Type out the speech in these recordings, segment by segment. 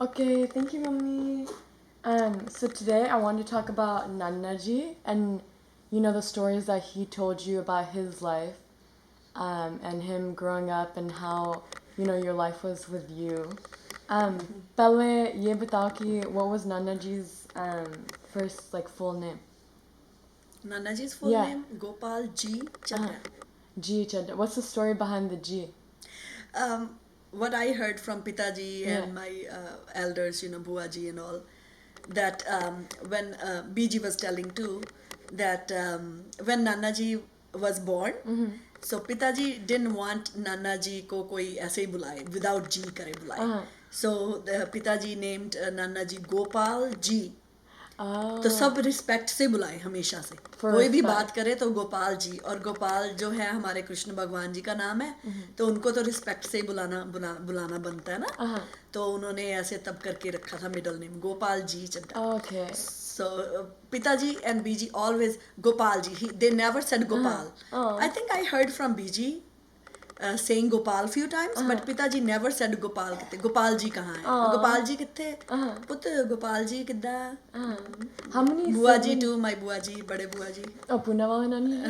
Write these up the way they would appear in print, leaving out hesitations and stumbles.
Okay, thank you, Mummy. So today I want to talk about Nannaji and the stories that he told you about his life, and him growing up and how your life was with you. पहले ये बताओ कि what was Nannaji's first full name? Nannaji's full Yeah. name Gopal G. Chandra. G Chandra. What's the story behind the G? What I heard from Pitaji Yeah. and my elders, Buaji and all, that when BG was telling too, that when Nannaji was born, so Pitaji didn't want Nannaji ko koi aise hi bulaye, without G kare bulaye. So the Pitaji named Nannaji Gopal G. Oh. तो सब respect से बुलाए हमेशा से For कोई भी respect. बात करे तो गोपाल जी, और गोपाल जो है हमारे कृष्ण भगवान जी का नाम है, तो उनको तो रिस्पेक्ट से ही बुलाना बनता है ना, तो उन्होंने ऐसे तब करके रखा था middle name Gopal ji Chadda. Okay. So Pitaji and BG always Gopal ji. They never said Gopal. I think I heard from BG saying Gopal few times, but Pitaji never said Gopal. Gopal ji kahan hai? Gopal ji kitthe? Put Gopal ji kidda? How many Bua ji siblings? too, my Bua ji, bade Bua ji. Oh, Punawala Nani?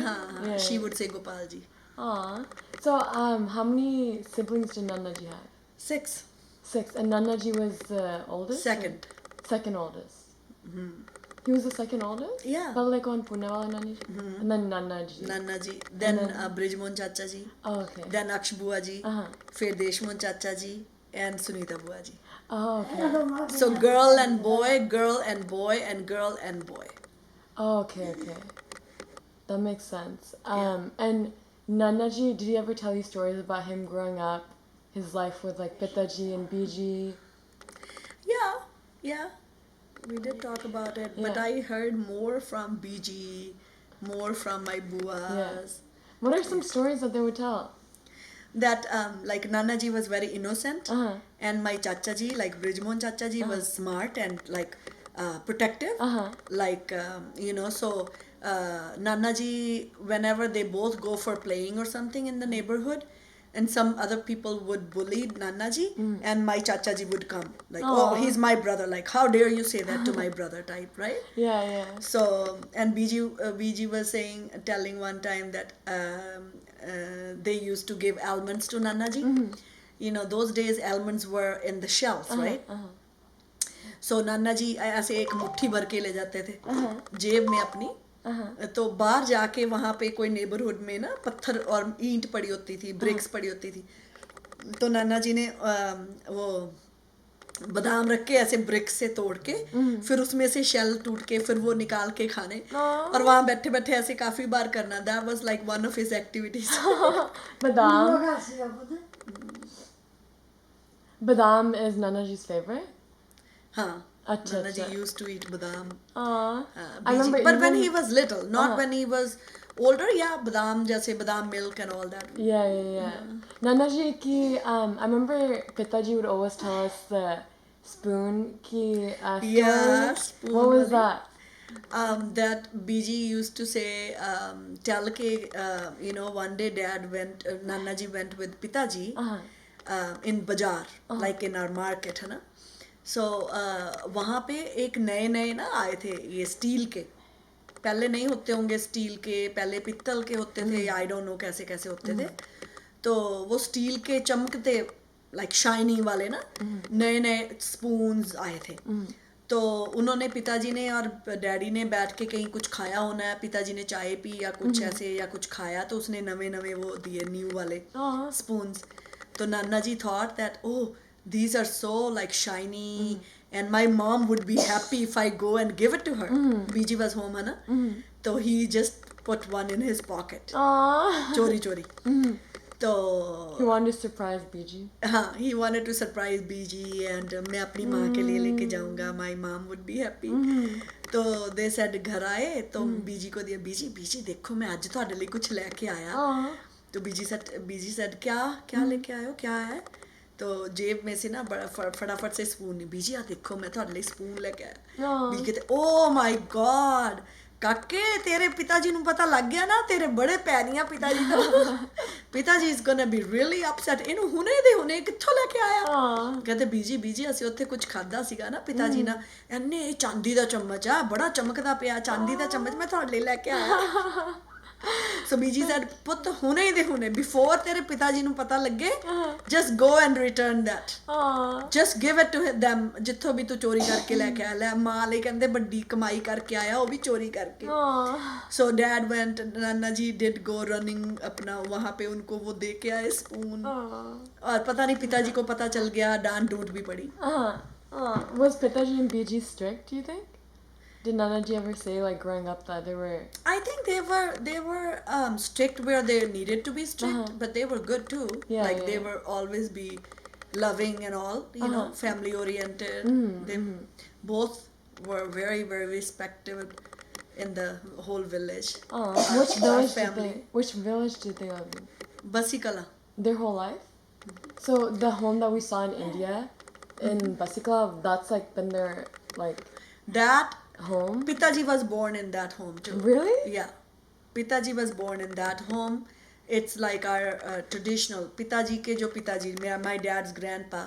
Yeah. She would say Gopal ji. Aw. So, how many siblings did Nannaji have? 6. 6. And Nannaji was the oldest? Second. Second oldest. He was the second oldest? Yeah. But like on Punawala Nani? And then Nannaji. Nanna ji. Then Brijmon Chacha ji. Oh, okay. Then Aksh Bua ji. Fir Deshmon Chacha ji. And Sunita Bua ji. Oh, okay. So girl and boy, girl and boy, and girl and boy. Oh, okay. That makes sense. And Nannaji, did he ever tell you stories about him growing up? His life with like Pitaji and Biji? Yeah. We did talk about it, Yeah. but I heard more from BG, more from my buas. Yeah. What are some stories that they would tell? That like Nanaji was very innocent, and my Chachaji, like Brijmon Chachaji, was smart and like protective. Like so Nanaji, whenever they both go for playing or something in the neighborhood, and some other people would bully Nanaji, and my Chachaji would come like, oh, he's my brother. Like, how dare you say that to my brother? Type, right? Yeah. So, and BG was telling one time that they used to give almonds to Nanaji. Those days almonds were in the shells, right? So Nanaji ऐसे एक मुट्ठी भर के ले जाते थे जेब में अपनी. तो बाहर जाके वहाँ पे कोई नेबरहुड में ना पत्थर और ईंट पड़ी होती थी, ब्रिक्स पड़ी होती थी, तो नाना जी ने वो बादाम रख के ऐसे ब्रिक्स से तोड़ के फिर उसमें से शेल टूट के फिर वो निकाल के खाने, और वहाँ बैठे बैठे ऐसे काफी बार करना. That was like one of his activities. Badam is Nanaji's favorite? हाँ. Nanaji used to eat badam. I remember but when he was little, not when he was older. Yeah, badam, jaise badam milk and all that. Yeah. Nanaji ki, I remember Pitaji would always tell us the spoon ki story. Yeah, spoon. What was that? That BG used to say, tell ke, one day Nanaji went with Pitaji in bazaar, like in our market, है ना. So वहाँ पे एक नए ना आए थे ये स्टील के, पहले नहीं होते होंगे स्टील के, पहले पित्तल के होते थे, आई डोंट नो कैसे कैसे होते थे. तो वो स्टील के चमकते लाइक शाइनिंग वाले ना नए स्पून्स आए थे. तो उन्होंने पिताजी ने और डैडी ने बैठ के कहीं कुछ खाया होना है, पिताजी ने चाय पी या कुछ ऐसे या कुछ खाया, तो उसने नवे वो दिए न्यू वाले स्पून्स. तो नाना जी thought that, oh, these are so like shiny, and my mom would be happy if I go and give it to her. BG was home, है ना. तो he just put one in his pocket. चोरी. तो He wanted to surprise BG. हाँ, he wanted to surprise BG, and मैं अपनी माँ के लिए लेके जाऊँगा. My mom would be happy. तो they said घर आए तो BG को दिया. BG देखो मैं आज ਤੁਹਾਡੇ ਲਈ कुछ लेके आया. तो BG said क्या लेके आए हो, क्या है. तो जेब में से ना फटाफट से स्पून, बीजी आ देखो मैं ਤੁਹਾਡੇ ਲਈ स्पून लेके आया. बीजी कहते, oh my god, ਕਾਕੇ ਤੇਰੇ ਪਿਤਾ ਜੀ ਨੂੰ ਪਤਾ ਲੱਗ ਗਿਆ ਨਾ ਤੇਰੇ ਬੜੇ ਪੈਰੀਆਂ ਪਿਤਾ ਜੀ ਤੋਂ ਪਿਤਾ ਜੀ is gonna be really upset ਇਹਨੂੰ ਹੁਣੇ ਦੇ ਹੁਣੇ ਕਿੱਥੋਂ ਲੈ ਕੇ ਆਇਆ ਕਹਿੰਦੇ ਬੀਜੀ ਅਸੀਂ ਉੱਥੇ ਕੁਝ ਖਾਦਾ ਸੀਗਾ ਨਾ ਪਿਤਾ ਜੀ ਨਾਲ ਇਹਨੇ ਚਾਂਦੀ ਦਾ ਚਮਚ ਆ ਬੜਾ ਚਮਕਦਾ ਪਿਆ ਚਾਂਦੀ ਦਾ ਚਮਚ ਮੈਂ ਤੁਹਾਡੇ ਲਈ ਲੈ ਕੇ ਆਇਆ So Biji said, ਪੁੱਤ ਹੁਣੇ ਦੇ ਹੁਣੇ before ਤੇਰੇ ਪਿਤਾ ਜੀ ਨੂੰ ਪਤਾ ਲੱਗੇ just go and return that just give it to them ਜਿੱਥੋਂ ਵੀ ਤੂੰ ਚੋਰੀ ਕਰਕੇ ਲੈ ਕੇ ਆਇਆ ਲੈ ਮਾਂ ਲਈ ਕਹਿੰਦੇ ਵੱਡੀ ਕਮਾਈ ਕਰਕੇ ਆਇਆ ਉਹ ਵੀ ਚੋਰੀ ਕਰਕੇ so dad went Nana ji did go running अपना वहाँ पे उनको वो दे के आए स्पून और पता नहीं पिताजी को पता चल गया डांट डूट भी पड़ी Was Pitaji and Biji strict, do you think? Did Nana ji ever say, like, growing up that they were... I think they were strict where they needed to be strict, but they were good too. Yeah, like, they were always be loving and all, you know, family-oriented. They both were very, very respected in the whole village. Which village did they live in? Basikala. Their whole life? So, the home that we saw in India, in Basikala, that's, like, been their, like... That... home? Pitaji was born in that home too. Really? Yeah. Pitaji was born in that home. It's like our traditional. Pitaji ke jo Pitaji, my dad's grandpa.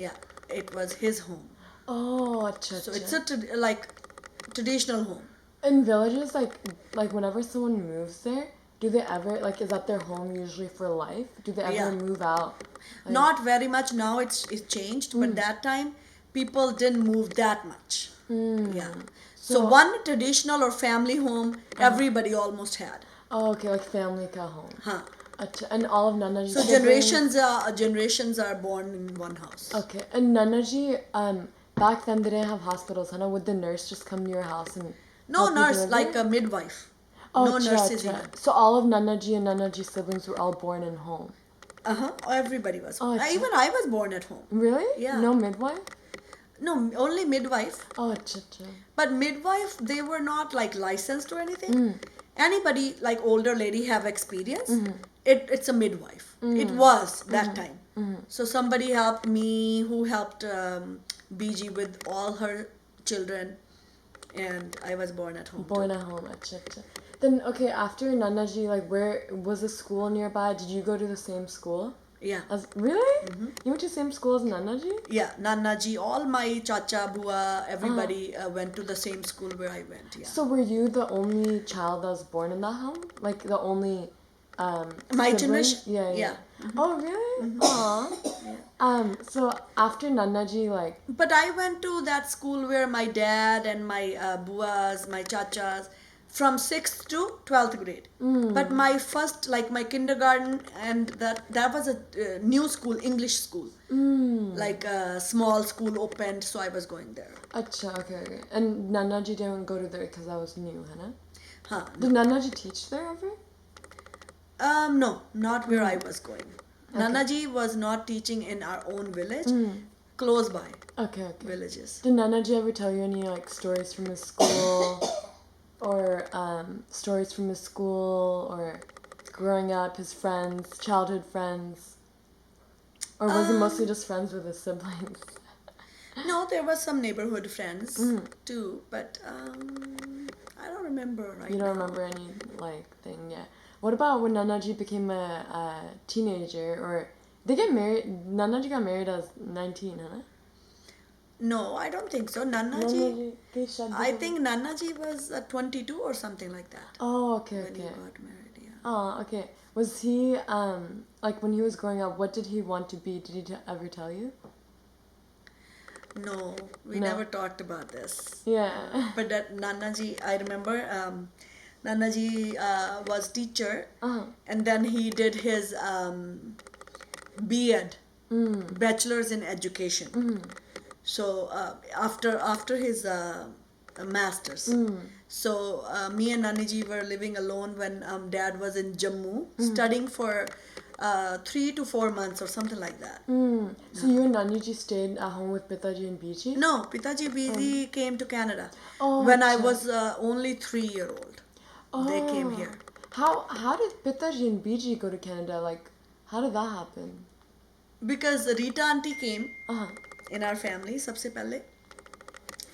Yeah, it was his home. Oh, acha. So it's a like traditional home. In villages, like whenever someone moves there, do they ever, like, is that their home usually for life? Do they ever move out? Like, not very much. Now it's changed, but that time people didn't move that much. Yeah. So one traditional or family home everybody almost had. Oh, okay, like family ka home. Achha. And all of Nana ji. So generations are born in one house. Okay. And Nana ji, back then they didn't have hospitals, huh? Would the nurse just come to your house and no nurse, like a midwife. Oh, no nurses even. So all of Nana ji and Nana ji siblings were all born in home. Everybody was. Even I was born at home. Really? Yeah. No midwife? No, only midwife. Oh, acha. But midwife, they were not like licensed or anything. Anybody like older lady have experience. It's a midwife. It was that time. So somebody helped me who helped Biji with all her children, and I was born at home. Born at home, acha. Then okay, after Nana ji, like, where was the school nearby? Did you go to the same school? Yeah. Really? You went to the same school as Nana ji? Yeah, Nana ji, all my chacha, bua, everybody went to the same school where I went. Yeah. So were you the only child that was born in that home? Like the only my sibling? generation? Yeah. Oh really? Aww. So after Nana ji, like... But I went to that school where my dad and my buas, my chachas, from 6th to 12th grade. But my first, like my kindergarten, and that was a new school, English school. Like a small school opened, so I was going there. Acha, okay. And Nana ji didn't go to there because I was new, huh? Did Nana ji teach there ever? No, not where I was going. Okay. Nana ji was not teaching in our own village, close by. Okay. Villages. Did Nana ji ever tell you any like stories from his school? Or stories from his school, or growing up, his friends, childhood friends? Or was it mostly just friends with his siblings? No, there was some neighborhood friends too, but I don't remember right now. You don't remember any, like, thing, yeah. What about when Nana ji became a teenager, or they get married, Nana ji got married as 19, huh? No, I don't think so. Nana ji, I think Nana ji was 22 or something like that. Oh, okay. When he got married, yeah. Oh, okay. Was he, like when he was growing up, what did he want to be? Did he ever tell you? No, we never talked about this. Yeah. But that Nana ji, I remember Nana ji was teacher, and then he did his B.Ed, Bachelor's in Education. So after his masters, so me and Nani ji were living alone when Dad was in Jammu studying for 3 to 4 months or something like that. So you and Nani ji stayed at home with Pitaji and Biji? No, Pitaji Biji came to Canada when I was only 3-year-old. They came here. How did Pitaji and Biji go to Canada? Like, how did that happen? Because Rita auntie came in our family, सबसे पहले.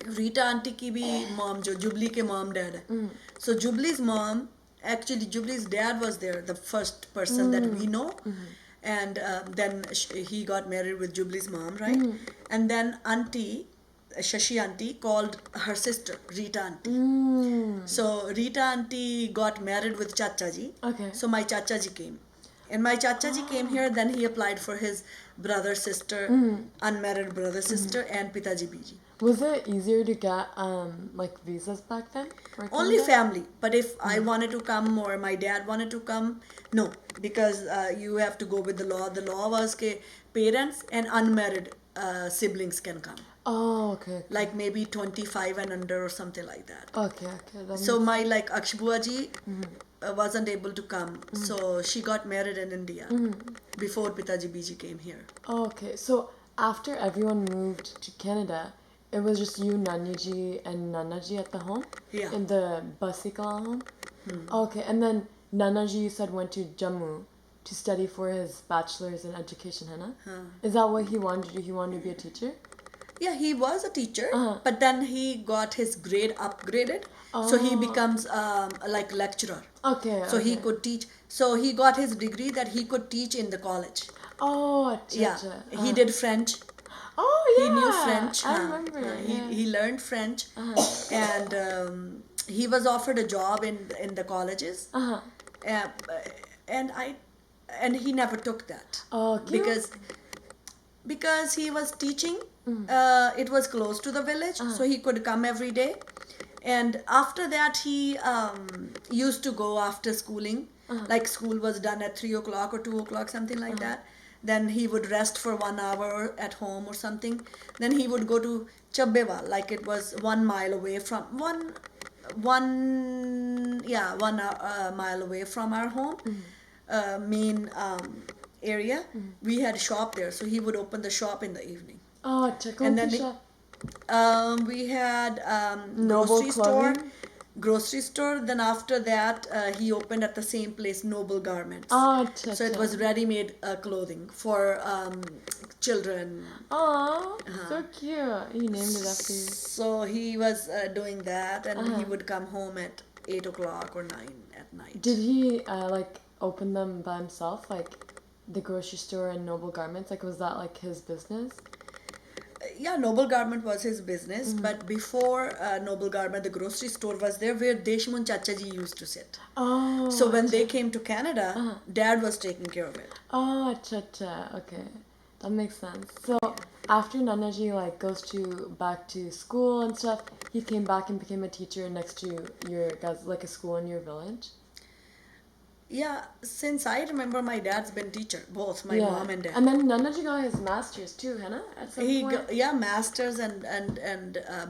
Rita auntie की भी mom जो jubilee के mom dad है. So Jubilee's mom, actually Jubilee's dad was there, the first person that we know. And then he got married with Jubilee's mom, right? And then auntie, Shashi auntie, called her sister Rita auntie. So Rita auntie got married with Chacha ji. Okay. So my Chacha ji came. And my Chacha ji came here, then he applied for his brother, sister, unmarried brother, sister, and Pitaji Biji. Was it easier to get like visas back then? For Only Canada? family. But if I wanted to come or my dad wanted to come, no. Because you have to go with the law. The law was that parents and unmarried siblings can come. Oh, okay. Like maybe 25 and under or something like that. Okay. That So makes- my like Akshbua ji wasn't able to come. So she got married in India before Pitaji Biji came here. Oh, okay. So after everyone moved to Canada, it was just you, Naniji, and Nanaji at the home? Yeah. In the Basikala home? Okay, and then Nanaji, you said, went to Jammu to study for his bachelor's in education, Hannah? Is that what he wanted to do? He wanted to be a teacher? Yeah, he was a teacher, but then he got his grade upgraded. So he becomes like lecturer. Okay. So he could teach. So he got his degree that he could teach in the college. Oh, Yeah, acha. he did French. Oh, yeah. He knew French. I remember. Yeah. He learned French, and he was offered a job in the colleges. And he never took that. Oh, cute. Because he was teaching. It was close to the village, so he could come every day. And after that, he used to go after schooling. Like school was done at 3 o'clock or 2 o'clock, something like that. Then he would rest for 1 hour at home or something. Then he would go to Chabbewa, like it was 1 mile away from one mile away from our home, main area. We had a shop there, so he would open the shop in the evening. Oh, check And out the then shop. We had Noble grocery store. Then after that, he opened at the same place Noble Garments. Oh, So it was ready-made clothing for children. Oh, so cute. He named it after you. So he was doing that, and he would come home at 8 o'clock or 9 at night. Did he like open them by himself, like the grocery store and Noble Garments? Like, was that like his business? Yeah, Noble Garment was his business, but before Noble Garment, the grocery store was there where Deshmun Chacha ji used to sit. Oh. So when they came to Canada, Dad was taking care of it. Oh, acha. Okay, that makes sense. So after Nanaji like goes back to school and stuff, he came back and became a teacher next to your guys, like a school in your village. Yeah, since I remember, my dad's been teacher, both my mom and dad. And then Nanaji got his master's too, Hannah, at some point. Masters and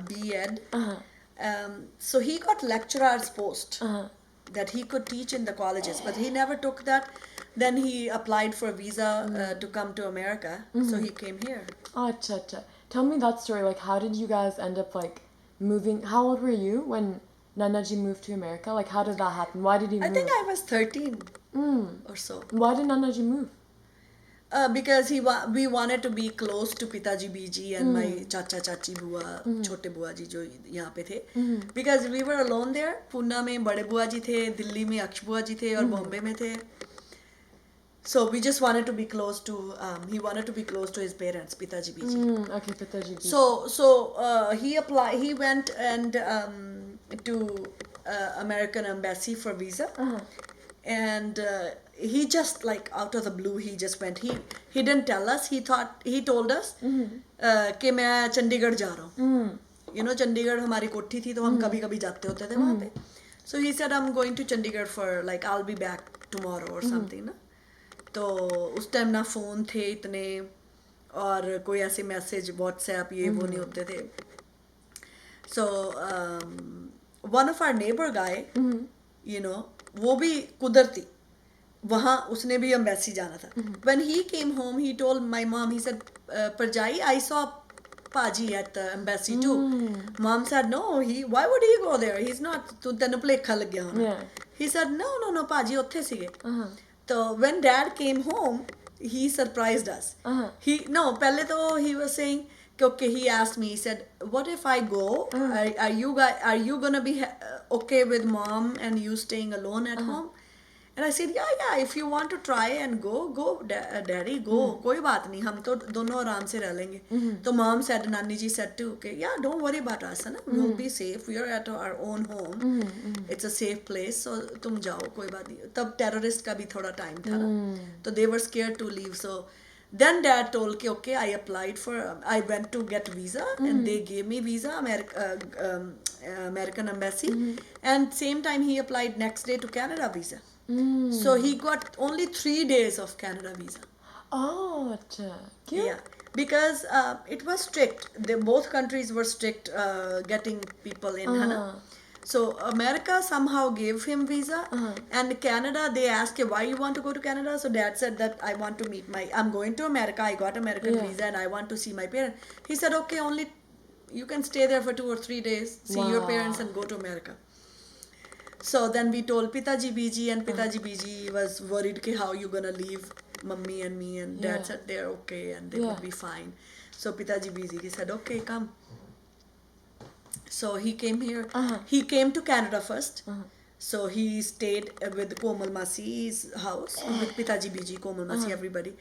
B.Ed. So he got lecturer's post that he could teach in the colleges, but he never took that. Then he applied for a visa to come to America, so he came here. Oh, acha. Tell me that story. Like, how did you guys end up like moving? How old were you when Nanaji moved to America? Like, how did that happen? Why did he move? I think I was 13 or so. Why did Nanaji move? Because we wanted to be close to Pitaji Biji and my Chacha Chachi Bua, Chote Bua ji jo यहाँ पे थे. Because we were alone there. Pune में बड़े बुआ जी थे, दिल्ली में अक्ष बुआ जी थे और बॉम्बे में थे. So we just wanted to be close to. He wanted to be close to his parents, Pitaji Biji. Okay, Pitaji Biji. So he applied. He went and to American embassy for visa, and he just like out of the blue he just went. He didn't tell us. He told us कि मैं चंडीगढ़ जा रहा हूँ. You know, Chandigarh हमारी कोठी थी तो हम कभी कभी जाते होते थे वहाँ पे. So he said I'm going to Chandigarh for like I'll be back tomorrow or something ना. तो उस टाइम ना फ़ोन थे इतने और कोई ऐसे मैसेज व्हाट्सएप ये वो नहीं होते थे. So one of our neighbor guy, you know, वो भी कुदरती वहाँ उसने भी एम्बेसी जाना था. When he came home, he told my mom, he said, Parjai, I saw Paji at the embassy too. Mom said, no, why would he go there? He's not, तू तेनू भुलेखा लग गया होना. He said, no, Paji उत्थे सीगे. So when dad came home, he surprised us. Pehले to he was saying okay, he asked me, he said, what if I go? Are you gonna be okay with mom and you staying alone at home? And I said, yeah, if you want to try and go, daddy, go. कोई बात नहीं, हम तो दोनों आराम से रह लेंगे. तो mom said, Nani ji said too, okay, yeah, don't worry about us, है ना? We'll be safe. We are at our own home. It's a safe place, so तुम जाओ, कोई बात नहीं. तब terrorist का भी थोड़ा time था ना. So they were scared to leave. So then dad told, okay, I applied for, I went to get visa and they gave me visa, American embassy. And same time he applied next day to Canada visa. So he got only 3 days of Canada visa. Oh, acha. Kyun? Yeah, because it was strict. Both countries were strict getting people in. है ना? So America somehow gave him visa, and Canada they asked him, why you want to go to Canada. So dad said that I want to meet I'm going to America. I got American visa and I want to see my parents. He said, okay, only you can stay there for 2 or 3 days, see your parents and go to America. So then we told Pitaji Biji, and Pitaji Biji was worried ki how you gonna leave mummy and me, and dad said they're okay and they would be fine. So Pitaji Biji, he said, okay, come. So he came here. He came to Canada first. So he stayed with Komal Masi's house, with Pitaji Biji, Komal Masi, everybody,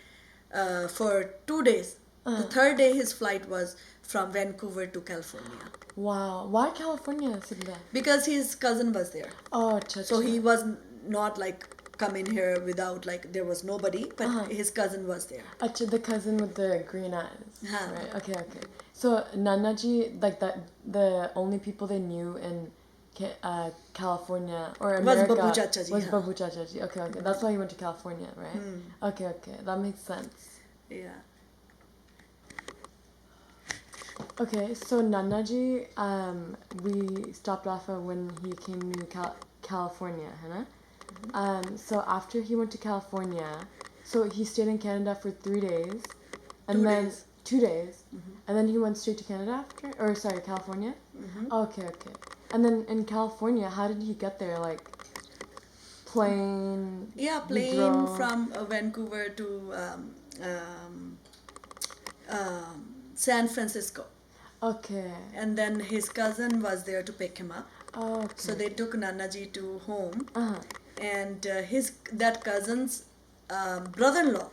for 2 days. The third day his flight was from Vancouver to California. Wow. Why California, Sidla? Because his cousin was there. Oh, acha. So he was not like come in here without like there was nobody, but his cousin was there. Acha, the cousin with the green eyes. Right. Okay. So Nanaji, like that, the only people they knew in California or America was Babu Chacha ji. Was Babu Chacha ji. Okay. That's why he went to California, right? Okay. That makes sense. Yeah. Okay, so Nanaji, we stopped off at when he came to California, Hannah. So after he went to California, so he stayed in Canada for 3 days, and 2 days, and then he went straight to Canada after, or sorry, California. Okay. And then in California, how did he get there? Like plane? Yeah, plane from Vancouver to San Francisco. Okay. And then his cousin was there to pick him up. Oh, okay. So they took Nanaji to home. And that cousin's brother-in-law,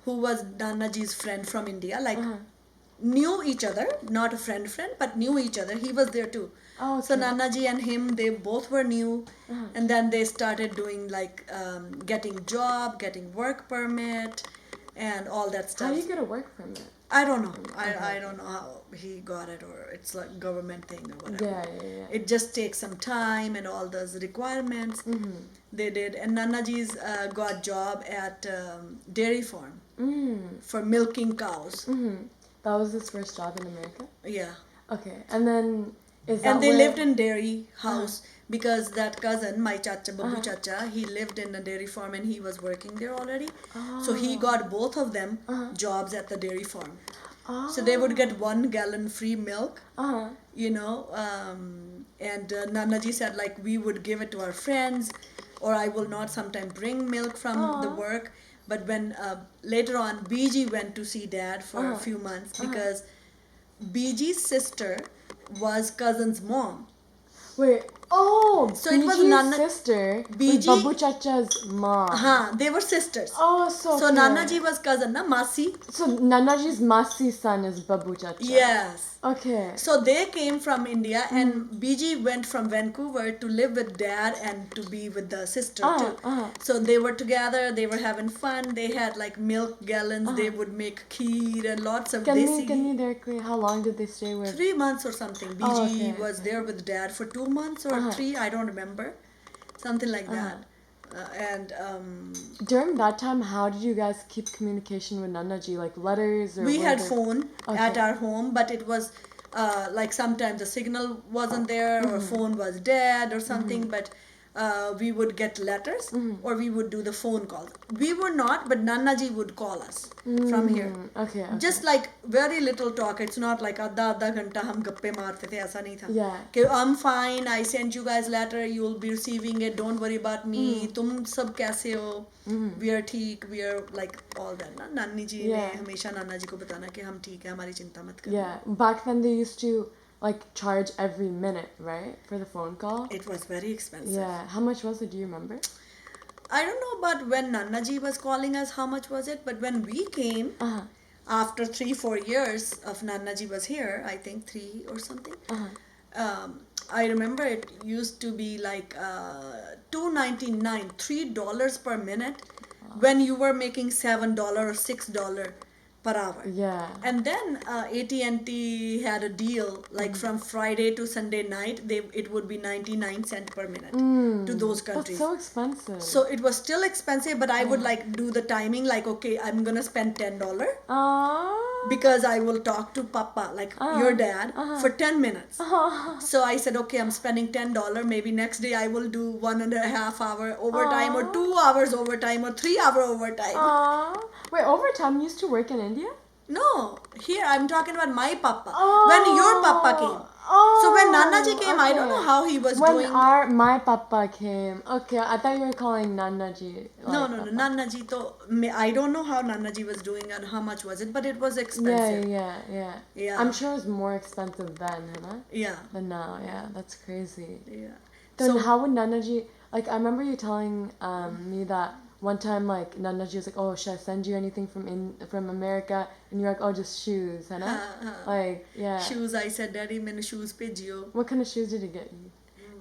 who was Nanaji's friend from India, like knew each other, not a friend, but knew each other. He was there too. Oh, okay. So Nanaji and him, they both were new. And then they started doing like getting job, getting work permit, and all that stuff. How do you get a work permit? I don't know. I don't know how he got it, or it's like government thing or whatever. Yeah. It just takes some time and all those requirements. They did. And Nanaji's got job at dairy farm for milking cows. That was his first job in America? Yeah. Okay. And then they lived in dairy house because that cousin, my chacha, Babu Chacha, he lived in a dairy farm and he was working there already. So he got both of them jobs at the dairy farm. So they would get 1 gallon free milk, you know, and Nanaji said like we would give it to our friends, or I will not sometime bring milk from the work. But when later on Biji went to see dad for a few months because Biji's sister was cousin's mom. Wait, so it was Nana's sister, Babu Chacha's mom. They were sisters. Oh, so Nanaji was cousin, na Masi. So Nanaji's Masi's son is Babu Chacha. Yes. Okay. So they came from India and Biji went from Vancouver to live with dad and to be with the sister too. So they were together, they were having fun, they had like milk gallons, they would make kheer and lots of desi. Can you directly, how long did they stay with? 3 months or something. Biji was there with dad for 2 months or 3, I don't remember. Something like that. During that time, how did you guys keep communication with Nanaji? Like letters or we had phone at our home, but it was like sometimes the signal wasn't there or phone was dead or something, but we would get letters or we would do the phone calls. We were not, but Nana ji would call us from here. Okay. Just like very little talk. It's not like आधा घंटा हम गप्पे मारते थे, ऐसा नहीं था. Yeah. कि I'm fine, I sent you guys letter, you will be receiving it, don't worry about me. तुम सब कैसे हो? We are ठीक, we are like all that. ना नानी जी ने हमेशा नाना जी को बताना कि हम ठीक है, हमारी चिंता मत करना. Yeah. Back then they used to like charge every minute, right, for the phone call. It was very expensive. Yeah. How much was it? Do you remember? I don't know about when Nana ji was calling us, how much was it? But when we came, after 3-4 years of Nana ji was here, I think 3 or something, I remember it used to be like $2.99, $3 per minute, when you were making $7 or $6 per hour. Yeah. And then AT&T had a deal, like from Friday to Sunday night, it would be 99 cents per minute to those countries. That's so expensive. So it was still expensive, but I would like do the timing, like, okay, I'm gonna spend $10 because I will talk to Papa, like your dad, for 10 minutes. So I said, okay, I'm spending $10. Maybe next day I will do 1.5 hour overtime or 2 hours overtime or 3 hour overtime. Wait, overtime used to work in India? No, here I'm talking about my Papa. When your Papa came. So when Nana ji came, I don't know how he was doing. When my Papa came. Okay, I thought you were calling Nana ji. No. Nana ji to, I don't know how Nana ji was doing and how much was it, but it was expensive. Yeah. I'm sure it was more expensive then, huh? Yeah. Than now, yeah. That's crazy. Yeah. Then how would Nana ji, like, I remember you telling me that one time, like, Nana ji was like, oh, should I send you anything from America? And you're like, oh, just shoes, है ना? Like, yeah. Shoes, I said, Daddy, मैंने shoes भेजियो. What kind of shoes did he get you?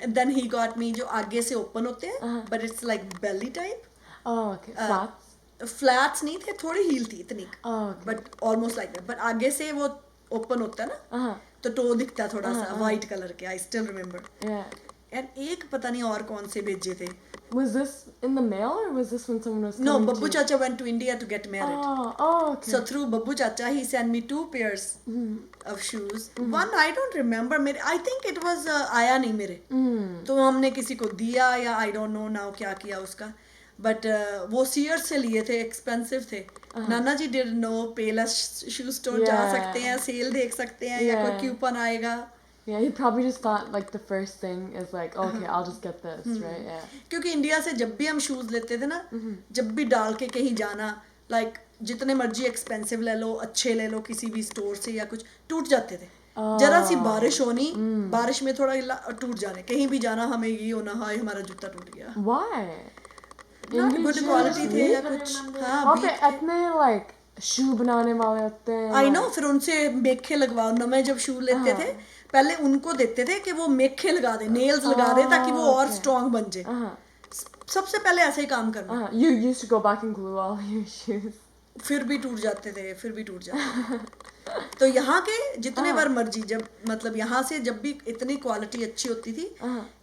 And then he got me जो आगे से open होते हैं, but it's like belly type. Oh, okay. Flats? Flats नहीं थे, थोड़ी heel थी इतनी. Oh, okay. But almost like that. But आगे से वो open होता है ना, तो toe दिखता थोड़ा सा white color के. I still remember. Yeah. And एक पता नहीं और कौन से भेजे थे. Was this in the mail or was this when someone was coming? No, Babbu Chacha went to India to get married. Oh, okay. So through Babbu Chacha, he sent me 2 pairs of shoes. One I don't remember. I think it was आया नहीं मेरे. तो हमने किसी को दिया या I don't know now क्या किया उसका. But वो Sears से लिए थे, expensive थे. नाना जी didn't know Payless shoe store जा सकते हैं, sale देख सकते हैं या कोई coupon आएगा. Yeah, he probably just thought like the first thing is like, okay, I'll just get this, right? Yeah. क्योंकि इंडिया से जब भी हम शूज लेते थे ना, जब भी डाल के कहीं जाना, like जितने मर्जी एक्सपेंसिव ले लो, अच्छे ले लो किसी भी स्टोर से या कुछ, टूट जाते थे. जरा सी बारिश होनी, बारिश में थोड़ा टूट जाने. कहीं भी जाना हमें ये होना, हाय हमारा जूता टूट गया. Why? गुड क्वालिटी थे या कुछ. वहाँ पे इतने like शू बनाने वाले होते हैं. I know, फिर उनसे मेखे लगवाओ. नए जब शू लेते थे, पहले उनको देते थे कि वो मेखे लगा दे, नेल्स लगा दे ताकि वो और स्ट्रॉन्ग बन जाए. सबसे पहले ऐसे ही काम करना. You used to go back and glue all your shoes. फिर भी टूट जाते थे. तो यहाँ के जितने बार मर्जी, जब मतलब यहाँ से जब भी इतनी क्वालिटी अच्छी होती थी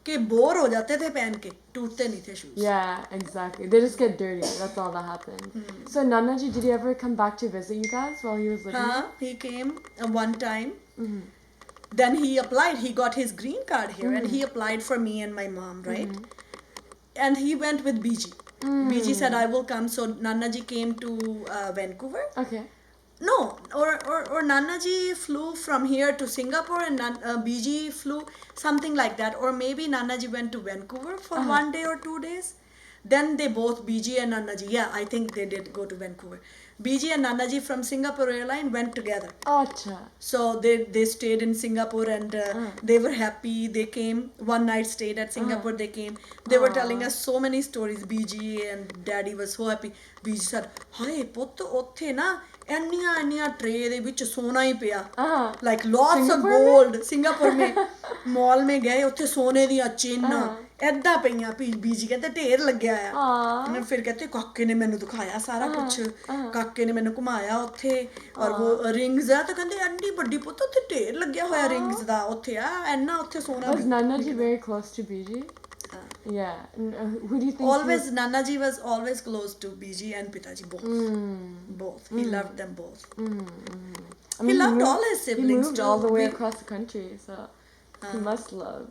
कि बोर हो जाते थे पहन के, टूटते नहीं थे shoes. Yeah, exactly. They just get dirty. That's all that happened. So Nanaji, did he ever come back to visit you guys while he was living there? He came one time. Then he applied. He got his green card here, and he applied for me and my mom, right? And he went with BG. BG said, I will come. So Nanaji came to Vancouver. Okay. No, or Nanaji flew from here to Singapore, and BG flew something like that. Or maybe Nanaji went to Vancouver for 1 day or 2 days. Then they both, BG and Nanaji, I think they did go to Vancouver. BG and Nanaji from Singapore Airline went together. Acha. So they stayed in Singapore, and they were happy. They came one night, stayed at Singapore. They came. They were telling us so many stories. BG and Daddy was so happy. BG said, "Hi, ਪੁੱਤ ਉੱਥੇ ਨਾ ਇੰਨੀਆਂ tray ਦੇ ਵਿੱਚ सोना ही पिया. Like lots of gold. Singapore में mall में गए, ਉੱਥੇ सोने ਦੀਆਂ ਚੇਨਾਂ ਐਦਾਂ ਪਈਆਂ. ਬੀਜੀ ਕਹਿੰਦੇ ਢੇਰ ਲੱਗਿਆ ਆ. ਫਿਰ ਕਹਿੰਦੇ ਕਾਕੇ ਨੇ ਮੈਨੂੰ ਦਿਖਾਇਆ ਸਾਰਾ ਕੁਝ. ਕਾਕੇ ਨੇ ਮੈਨੂੰ ਘੁਮਾਇਆ ਉੱਥੇ, ਔਰ ਉਹ ਰਿੰਗਸ ਆ, ਤਾਂ ਕਹਿੰਦੇ ਐਡੀ ਵੱਡੀ ਪੁੱਤ ਉੱਥੇ ਢੇਰ ਲੱਗਿਆ ਹੋਇਆ ਰਿੰਗਸ ਦਾ. ਉੱਥੇ ਆ ਇੰਨਾ ਉੱਥੇ ਸੋਨਾ. Was Nanaji very close to BG? Yeah. Who do you think? Always Nanaji was always close to BG and Pitaji, both. He loved them both. I mean, he loved all his siblings. He moved all the way across the country, so. He must love.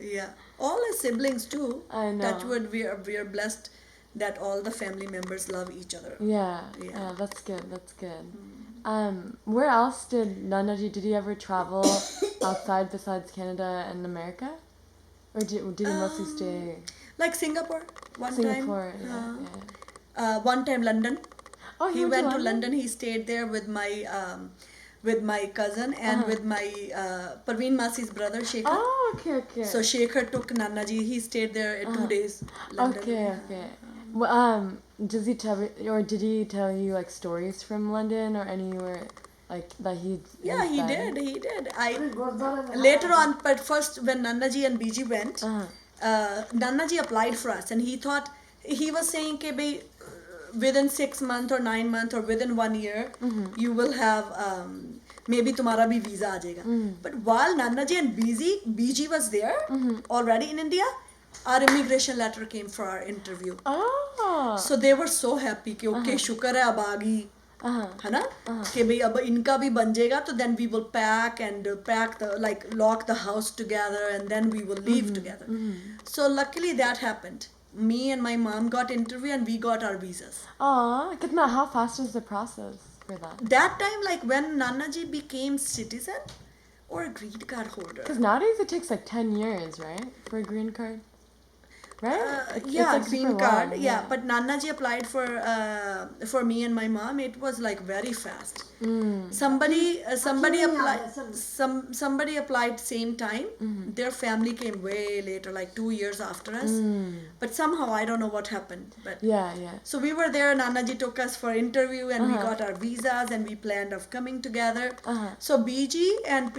Yeah, all his siblings too. I know. Touchwood, we are blessed that all the family members love each other. Yeah, that's good. That's good. Where else did Nanaji? Did he ever travel outside besides Canada and America, or did he mostly stay Like Singapore one Singapore? time. Yeah. One time London. Oh, He went to London. He stayed there with my cousin and with my Parveen Masi's brother Shekhar. Oh, okay. So Shekhar took Nanaji. He stayed there 2 days. London. Okay. Well, does he tell or did he tell you like stories from London or anywhere like that he? Yeah, he did. He did. Later on, but first when Nanaji and BG went, Nanaji applied for us, and he thought he was saying that within 6 months or 9 months or within 1 year, you will have maybe तुम्हारा भी visa आ जाएगा. But while Nanaji and BG was there already in India, our immigration letter came for our interview. Oh. So they were so happy कि okay शुक्र है अब आ गई है ना कि भाई अब इनका भी बन जाएगा तो then we will pack the like lock the house together and then we will leave together. So luckily that happened. Me and my mom got interview and we got our visas. Kitna, how fast was the process for that? That time, like when Nanaji became citizen or a green card holder. Because nowadays it takes like 10 years, right, for a green card, right? Yeah, like green super card. long, Yeah, but Nanaji applied for me and my mom. It was like very fast. Somebody applied same time. Their family came way later, like 2 years after us. But somehow I don't know what happened. But yeah. So we were there. Nanaji took us for interview, and we got our visas, and we planned of coming together. So BG and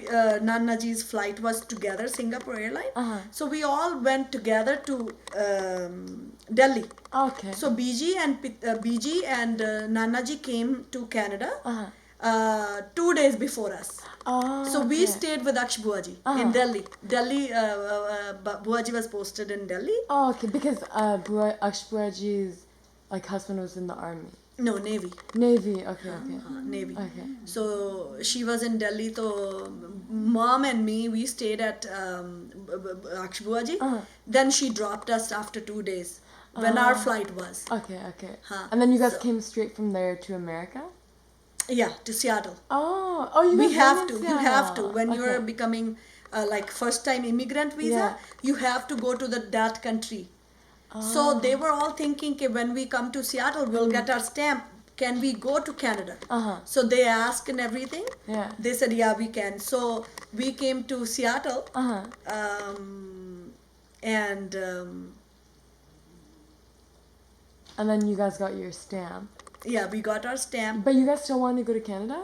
Nanaji's flight was together, Singapore Airline. So we all went together to Delhi. Okay. So BG and Nanaji came to Canada 2 days before us. So we stayed with Aksh Buaji in Delhi. Buaji was posted in Delhi. Oh, okay, because Aksh Buaji's like husband was in the army. No, Navy. Navy, okay. Navy. Okay. So she was in Delhi. So mom and me, we stayed at Aksh Buaji. Then she dropped us after 2 days when our flight was. Okay. And then you guys came straight from there to America? Yeah, to Seattle. You We guys have went to. in You have to. Seattle. When you're becoming like first time immigrant visa, you have to go to that country. So they were all thinking that when we come to Seattle, we'll get our stamp. Can we go to Canada? So they asked and everything. Yeah. They said, yeah, we can. So we came to Seattle. And then you guys got your stamp. Yeah, we got our stamp. But you guys still wanted to go to Canada?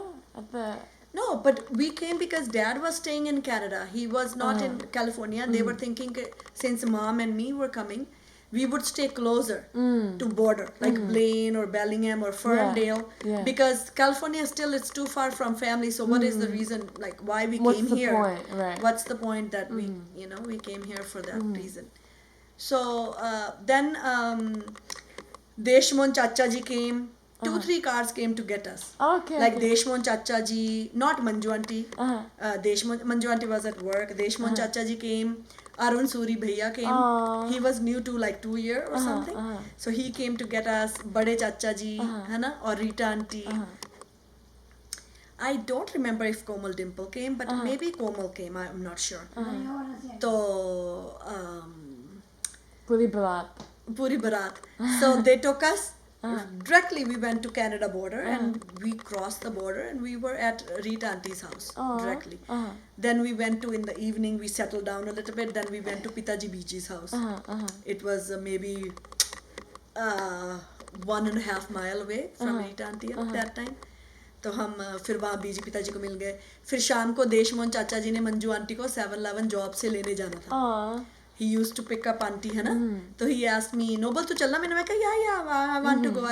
No, but we came because Dad was staying in Canada. He was not in California. They were thinking since Mom and me were coming, we would stay closer to border, like Blaine or Bellingham or Ferndale. Yeah. Because California still it's too far from family. So what is the reason, like why we What's came the here? point? Right. What's the point that we came here for that reason? So then Deshmon Chacha ji came. 2-3 cars came to get us. Okay. Like Deshmon Chacha ji, not Manju auntie. Manju auntie was at work. Deshmon Chacha ji came. Arun Suri Bhaiya came. He was new to like 2 years or something. So he came to get us. Bade Chacha ji, hai na? Or Rita auntie. I don't remember if Komal Dimple came, but maybe Komal came. I'm not sure. So, Puri Barat. So they took us. Directly we went to Canada border and we crossed the border and we were at Rita auntie's house directly. Then we went to in the evening we settled down a little bit. Then we went to Pitaji Beach's house. It was maybe 1.5 miles away from Rita auntie at that time. तो हम फिर वहाँ बीजी पिताजी को मिल गए. फिर शाम को देशमोहन चाचा जी ने मंजू आंटी को 7-11 जॉब से लेने जाना था. He used to pick up auntie है ना. तो he asked me, Noble तू चलना? मैंने कहा yeah I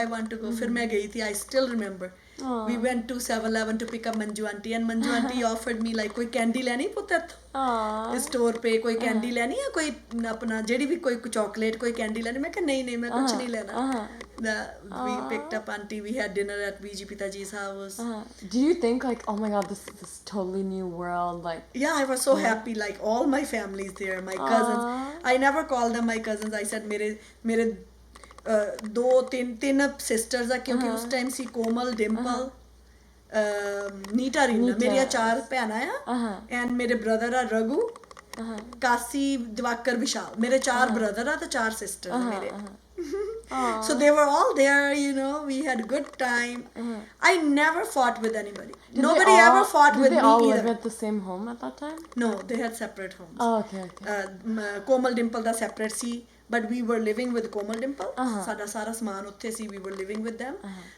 want to go. फिर मैं गई थी. I still remember. We went to 7-Eleven to pick up Manju auntie, and Manju auntie offered me like, कोई candy लेनी पुत्तर स्टोर पे कोई कैंडी लेनी है कोई अपना जेडी भी कोई चॉकलेट कोई कैंडी लेनी मैं कहा नहीं मैं कुछ नहीं लेना we picked up auntie, we had dinner at VG Pitaji's house. Do you think like, oh my god, this totally new world, like? Yeah, I was so happy, like all my family's there, my cousins. I never called them my cousins. I said मेरे दो तीन sisters है क्योंकि उस time सी कोमल डिम्पल नीटा रीना मेरी 4 भैनां आ and मेरे brother आ रघु काशी दिवाकर विशाल मेरे 4 ब्रदर आ तो 4 सिस्टर्स मेरे so they were all there, you know, we had good time. I never fought with anybody. Nobody ever fought with me either. Did they all live at the same home at that time? No, they had separate homes. Oh, okay. Komal Dimple da separate si, but we were living with Komal Dimple. Sada sara saman utthe si, we were living with them.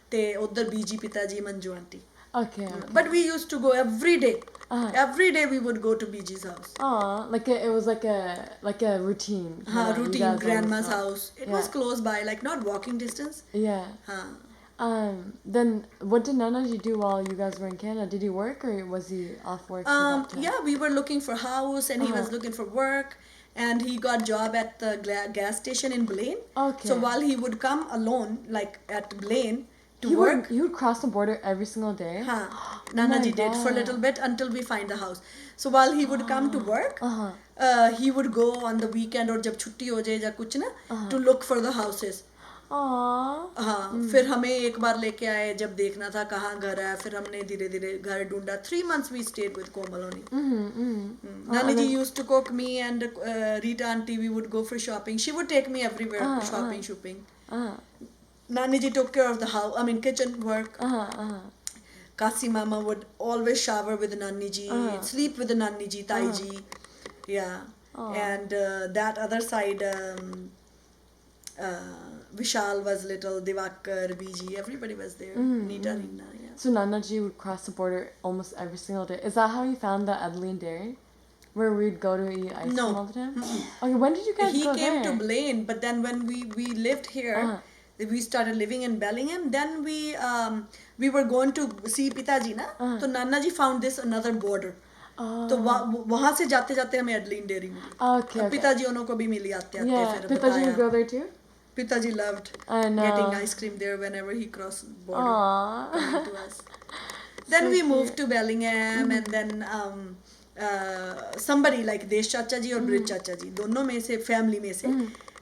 Te uddar BG Pitaji Manju auntie. Okay. But we used to go every day. Every day we would go to BG's house. Like it was like a routine. Routine. Grandma's house. It was close by, like not walking distance. Yeah. Then what did Nanaji do while you guys were in Canada? Did he work or was he off work? Yeah, we were looking for house and he was looking for work. And he got job at the gas station in Blaine. Okay. So while he would come alone, like at Blaine, to work. He would cross the border every single day? Nanaji did for a little bit until we find the house. So while he would come to work, he would go on the weekend or जब छुट्टी हो जाए या कुछ ना to look for the houses. फिर हमें एक बार लेके आए जब देखना था कहाँ घर है फिर हमने धीरे-धीरे घर ढूंढा. 3 months we stayed with Komal only. Nanaji used to cook me and Rita auntie we would go for shopping. She would take me everywhere shopping. Nanaji took care of the house, I mean kitchen work. Kasi mama would always shower with Naniji, sleep with the Naniji, Taiji. Yeah. And that other side, Vishal was little, Divakar, BG, everybody was there. Nita, Reena, yeah. So Nanaji would cross the border almost every single day. Is that how you found the Adeline Dairy? Where we'd go to eat ice cream all the time? Okay, when did you guys go there? He came to Blaine, but then when we lived here, we started living in Bellingham, then we were going to see Pitaji na, so Nanaji found this another border. तो वहाँ से जाते जाते हमें Adeline dairy मिली. पिताजी उन्हों को भी मिली आते फिर Pitaji would go there too? Pitaji loved getting ice cream there whenever he crossed border coming to us. Then so we moved to Bellingham and then somebody like Desh Chacha ji or Bridge Chacha ji, दोनों में से family में से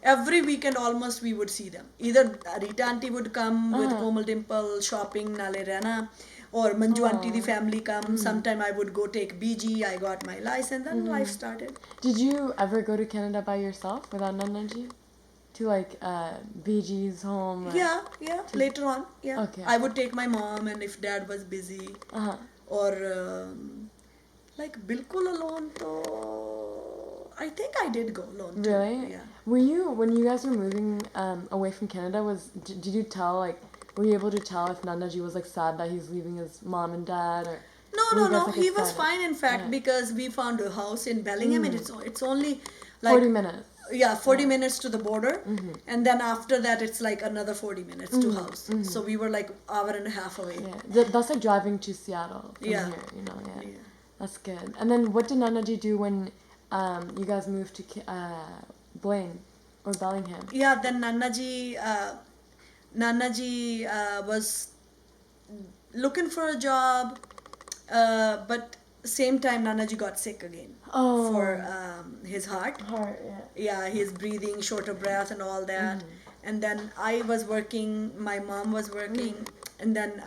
every weekend almost we would see them. Either Rita auntie would come with Komal Dimple shopping नाले रहना or Manju auntie the family come. Sometime I would go take BG. I got my license and life started. Did you ever go to Canada by yourself without Nanaji? To like BG's home? Yeah. Later on, yeah. Okay. I would take my mom and if dad was busy or like bilkul alone to I think I did go alone too. Really? Yeah. Were you, when you guys were moving away from Canada, did you tell, like, were you able to tell if Nanaji was, like, sad that he's leaving his mom and dad? Or No. He was fine, in fact, because we found a house in Bellingham and it's only, like... 40 minutes. Yeah, 40 minutes to the border. And then after that, it's, like, another 40 minutes to house. So we were, like, hour and a half away. Yeah. That's like driving to Seattle from here, you know, yeah. That's good. And then what did Nanaji do when... you guys moved to Blaine or Bellingham? Yeah, then Nanaji was looking for a job, but same time Nanaji got sick again for his heart. Yeah, his breathing, shorter breath and all that. And then I was working, my mom was working, and then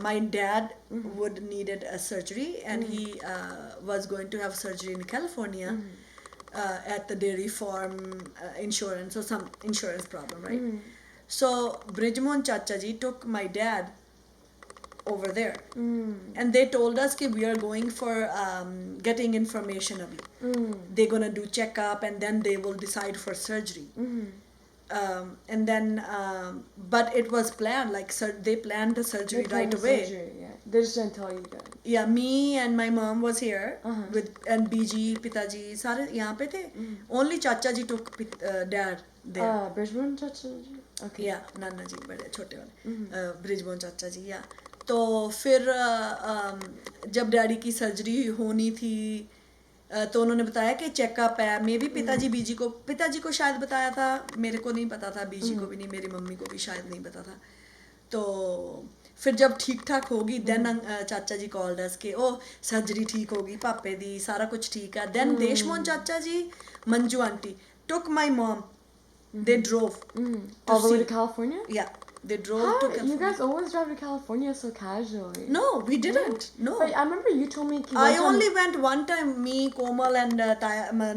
my dad would needed a surgery and he was going to have surgery in California at the dairy farm insurance or some insurance problem, right? So Brijmon Chacha ji took my dad over there and they told us that we are going for getting information abhi. They're gonna do checkup and then they will decide for surgery. And then but it was planned, like they planned the surgery right away. They just didn't tell you guys. Yeah, me and my mom was here with and BG, Pitaji, सारे यहाँ पे थे. Only Chacha ji took dad there. Brijmon Chacha ji? Okay. या नाना जी बड़े छोटे वाले ब्रिजबोन चाचा जी या तो फिर जब डैडी की सर्जरी होनी थी तो उन्होंने बताया कि चेकअप है मे भी पिताजी को शायद बताया था मेरे को नहीं पता था बीजी को भी नहीं मेरी मम्मी को भी शायद नहीं पता था तो फिर जब ठीक ठाक होगी देन चाचा जी कॉल्ड अस के ओ सर्जरी ठीक होगी पापे दी सारा कुछ ठीक है then Deshmohan chacha ji Manju aunty took my mom they drove all the way to California. yeah they drove How? to You California. guys always drive to California so casually. No, we didn't. No. But I remember you told me. I only went one time, me, Komal and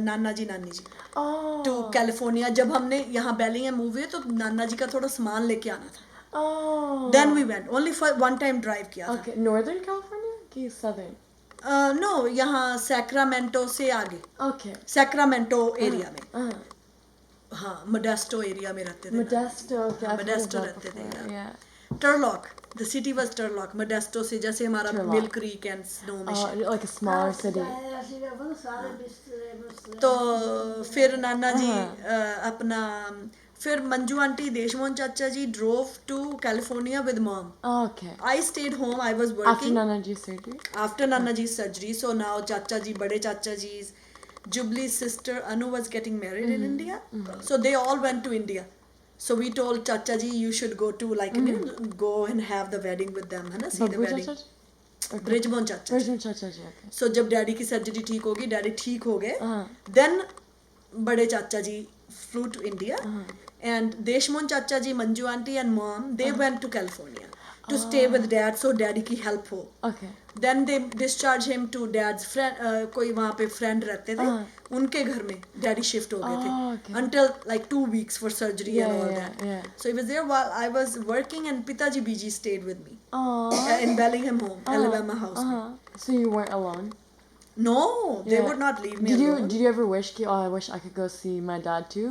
नाना जी नानी जी Oh. to California. जब हमने यहाँ Bellingham move हुए तो नाना जी का थोड़ा सामान लेके आना था. Oh. Then we went. Only for one time drive किया था. Okay, Northern California? कि Southern? No, यहाँ सैक्रामेंटो से आगे. Okay. सैक्रामेंटो एरिया में. Uh-huh. हाँ मोडेस्टो एरिया में रहते थे. Modesto. Okay, I've heard of मोडेस्टो that रहते थे. before, yeah. Turlock the city was Turlock Modesto से जैसे हमारा Turlock. Mill Creek and Snow Mission Like a smaller city. तो फिर नाना जी अपना फिर Manju aunty Deshmohan chacha ji drove to California with mom Oh, okay. I stayed home I was After working Nanaji's surgery? After Nana ji surgery so now चाचा जी बड़े चाचा जी Jubilee's sister Anu was getting married in India so they all went to India so we told Chacha ji you should go to like you know, go and have the wedding with them है ना see the Babu wedding Chacha? Okay. ब्रिजबोन चाचा Bridgman Chacha, okay. सो जब daddy की surgery ठीक होगी daddy ठीक हो गए Uh-huh. Then bade chacha ji flew to India and Deshmohan chacha ji Manju aunty and mom they went to California to stay with dad so daddy की help हो Okay. Then they discharge him to dad's friend कोई वहाँ पे फ्रेंड रहते थे उनके घर में डैडी शिफ्ट हो गए Oh, थे okay. until like 2 weeks for surgery Yeah, and all yeah, that yeah. so he was there while I was working and Pitaji Biji stayed with me Aww. in Bellingham home Alabama house में. So you weren't alone? No, they Yeah. would not leave me Did you alone. Did you ever wish, oh, I wish I could go see my dad too?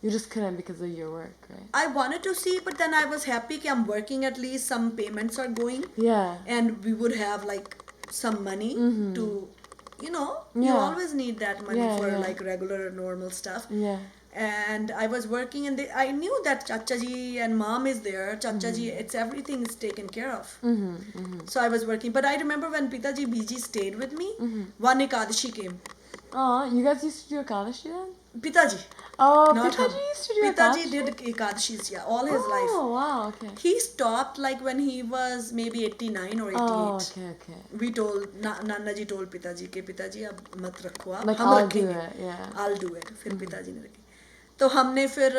You just couldn't because of your work, right? I wanted to see, but then I was happy that I'm working. At least some payments are going, Yeah. and we would have like some money to, you know, you Yeah. always need that money Yeah, for yeah. like regular normal stuff. Yeah. And I was working, and I knew that Chacha ji and mom is there. Chacha ji, it's everything is taken care of. So I was working, but I remember when Pitaji Biji stayed with me. One Ekadashi came. Oh, you guys used to do Ekadashi then? Pitaji, Oh, not Pitaji hum. used to do Pitaji Ekadashi? did Ekadashis, yeah, all his life. Oh, wow, okay. He stopped like when he was maybe 89 or 88. Oh, okay, okay. We told Nana ji told Pitaji के पिताजी अब मत रखो आप Like, हम I'll do रखेंगे. it, yeah. I'll do it. फिर पिताजी ने रखी. तो हमने फिर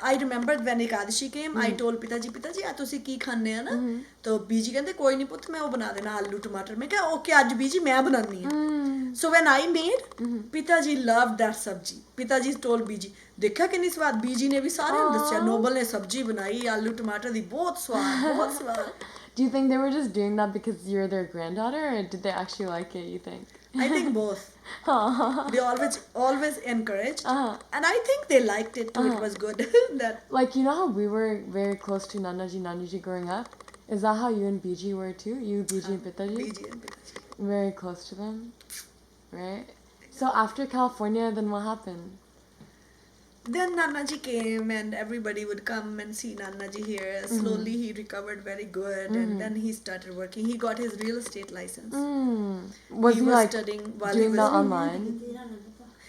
I remembered when Ekadashi came I told पिताजी आ ਤੁਸੀਂ ਕੀ ਖਾਣੇ ਆ ਨਾ तो बीजी कहते कोई नहीं पुੱਤ मैं वो बना देना आलू टमाटर मैं कहा ओके आज बीजी मैं बनानी है so when I made पिताजी loved that सब्जी पिताजी told बीजी देखा कितनी स्वाद बीजी ने भी सारे दस्या नोबल ने सब्जी बनाई आलू टमाटर दी बहुत स्वाद Do you think they were just doing that because you're their granddaughter, or did they actually like it, you think? I think both. They always encouraged, and I think they liked it too. It was good. That Like, you know how we were very close to Nannaji growing up? Is that how you and Biji were too? You, Biji, and Pitaji? Biji and Pitaji. Very close to them, right? So after California, then what happened? Then Nanaji came, and everybody would come and see Nanaji here. Slowly, he recovered very good, and then he started working. He got his real estate license. Was he was like studying while doing he was that online?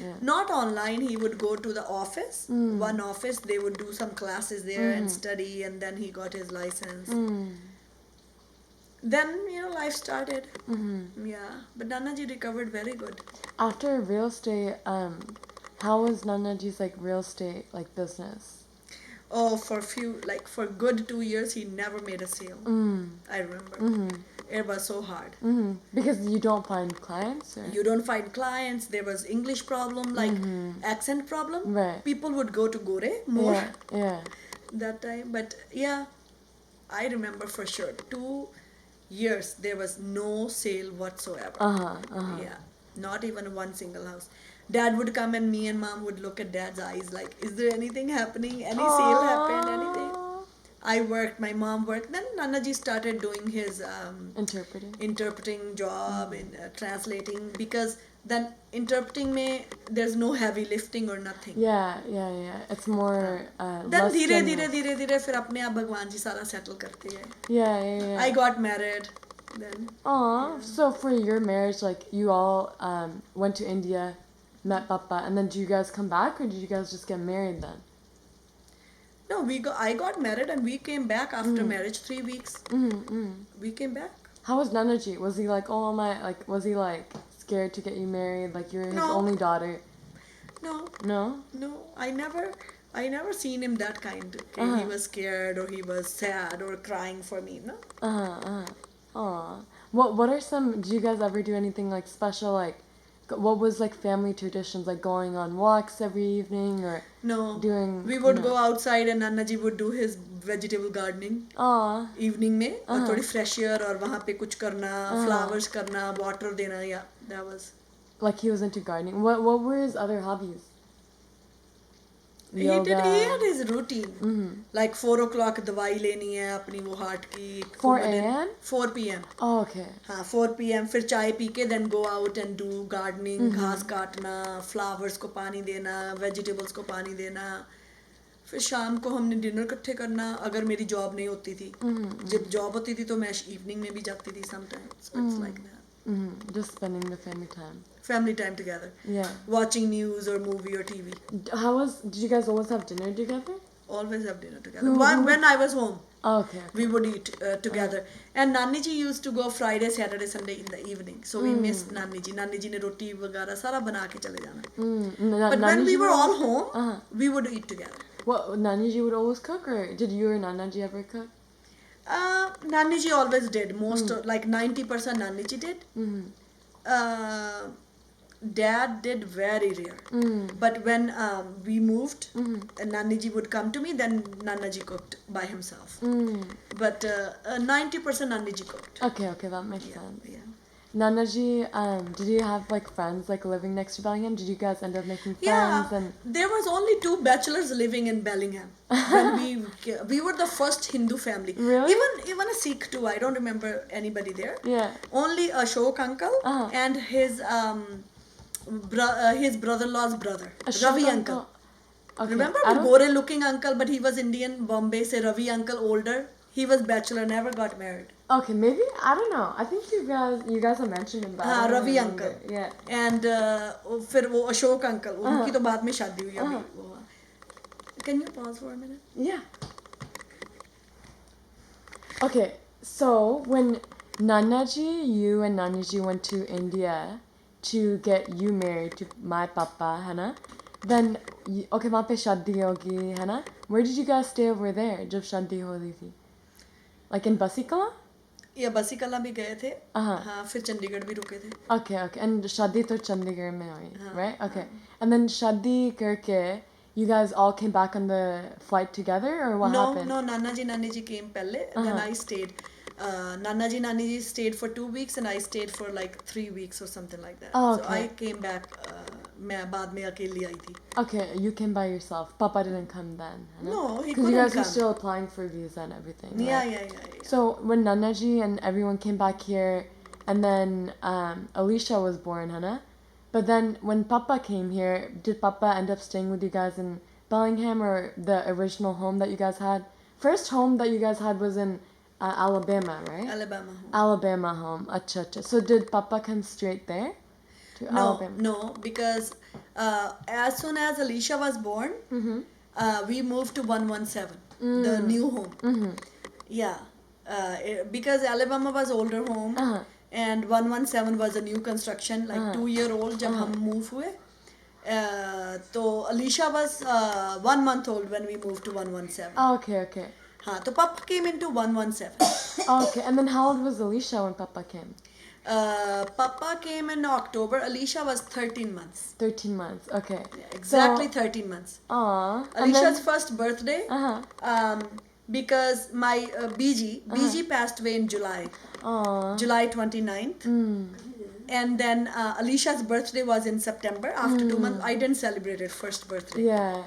Yeah. Not online. He would go to the office. One office. They would do some classes there and study, and then he got his license. Then life started. Yeah, but Nanaji recovered very good. After real estate, how was Nanaji's like real estate like business? Oh, for good 2 years, he never made a sale. I remember. It was so hard. Because you don't find clients, or? You don't find clients. There was English problem, like accent problem. Right. People would go to Gore more Yeah. that time. But yeah, I remember for sure 2 years there was no sale whatsoever. Yeah, not even one single house. Dad would come and me and mom would look at Dad's eyes like, is there anything happening? Any sale happened? Anything? I worked, my mom worked. Then Nanaji started doing his interpreting job in translating, because then interpreting में there's no heavy lifting or nothing. Yeah. It's more then less धीरे फिर अपने आप भगवान जी सारा settle करते हैं. Yeah. I got married then. So for your marriage, like you all went to India, met Papa, and then did you guys come back, or did you guys just get married then? No, I got married and we came back after marriage 3 weeks. We came back. How was Nanaji? Was he like, oh my, like, was he like scared to get you married? Like you're his only daughter? No. I never seen him that kind. He was scared or he was sad or crying for me. No. Aw. What are some? Do you guys ever do anything like special? Like, what was like family traditions, like going on walks every evening or doing? We would go outside and Nanaji would do his vegetable gardening. Evening में और थोड़ी fresh air और वहाँ पे कुछ करना, flowers करना, water देना. Yeah, that was. Like he was into gardening. What were his other hobbies? He had his routine. Like 4 o'clock दवाई लेनी है अपनी वो heart की. 4 a.m. 4 p.m. Oh, okay. हाँ 4 p.m. फिर चाय पी के then go out and do gardening, घास काटना, flowers को पानी देना, vegetables को पानी देना. फिर शाम को हमने डिनर इकट्ठे करना. अगर मेरी जॉब नहीं होती थी, जब जॉब होती थी तो मैं इवनिंग में भी जाती थी sometimes. So it's like that. Just spending the family time. Family time together. Yeah. Watching news or movie or TV. Did you guys always have dinner together? Always have dinner together. When I was home. Oh, okay. We would eat together. And Nani ji used to go Friday, Saturday, Sunday in the evening. So we missed Nani ji. Nani ji ne roti वगैरह सारा बना के चले जाना. But when we were all home, we would eat together. What, Nani ji would always cook, or did you or Nana ji ever cook? Nani ji always did. Like 90% Nani ji did. Dad did very rare. But when we moved, Nani ji would come to me, then Nana ji cooked by himself. But 90% Nani ji cooked. Okay, that makes sense. Yeah. Nana ji, did you have like friends like living next to Bellingham? Did you guys end up making friends? Yeah, there was only 2 bachelors living in Bellingham. When we were the first Hindu family. Really? Even a Sikh too. I don't remember anybody there. Yeah. Only Ashok uncle and his brother-in-law's brother, Ravi uncle. Okay. Remember the gore-looking uncle, but he was Indian, Bombay. Say Ravi uncle, older. He was bachelor, never got married. Okay, maybe, I don't know. I think you guys have mentioned him. Ravi uncle. Yeah. And फिर वो Ashok uncle. उनकी तो बाद में शादी हुई अभी. Can you pause for a minute? Yeah. Okay, so when Nanaji, you and Nanaji went to India to get you married to my papa, है ना? Then, okay, वहाँ पे शादी होगी, है ना? Where did you guys stay over there जब शादी हो रही थी? Like in Basikala? या बसीकला भी गए थे. हाँ, फिर चंडीगढ़ भी रुके थे. Okay, and शादी तो चंडीगढ़ में हुई, right? Okay. And then शादी करके, you guys all came back on the flight together, or what happened? No, Nana ji came पहले, then I stayed. Nana ji stayed for 2 weeks and I stayed for like 3 weeks or something like that. Oh, okay. So I came back. मैं बाद में अकेली आई थी. Okay, you came by yourself. Papa didn't come then. No, he couldn't come. Because you guys were still applying for visa and everything. Right? Yeah. So when Nanaji and everyone came back here, and then Alicia was born, Hannah. But then when Papa came here, did Papa end up staying with you guys in Bellingham, or the original home that you guys had? First home that you guys had was in Alabama, right? Alabama home. Acha. So did Papa come straight there? No, because as soon as Alicia was born, we moved to 117, the new home. Yeah, because Alabama was older home, and 117 was a new construction, like 2-year-old जब हम move हुए. So Alicia was 1 month old when we moved to 117. Oh, okay. हाँ, तो Papa came into 117. Okay, and then how old was Alicia when Papa came? Papa came in October. Alicia was 13 months. 13 months, okay. Yeah, exactly 13 months. Aww. Alicia's first birthday, because my BG passed away in July. July 29th. And then Alicia's birthday was in September. After 2 months, I didn't celebrate her first birthday. Yeah.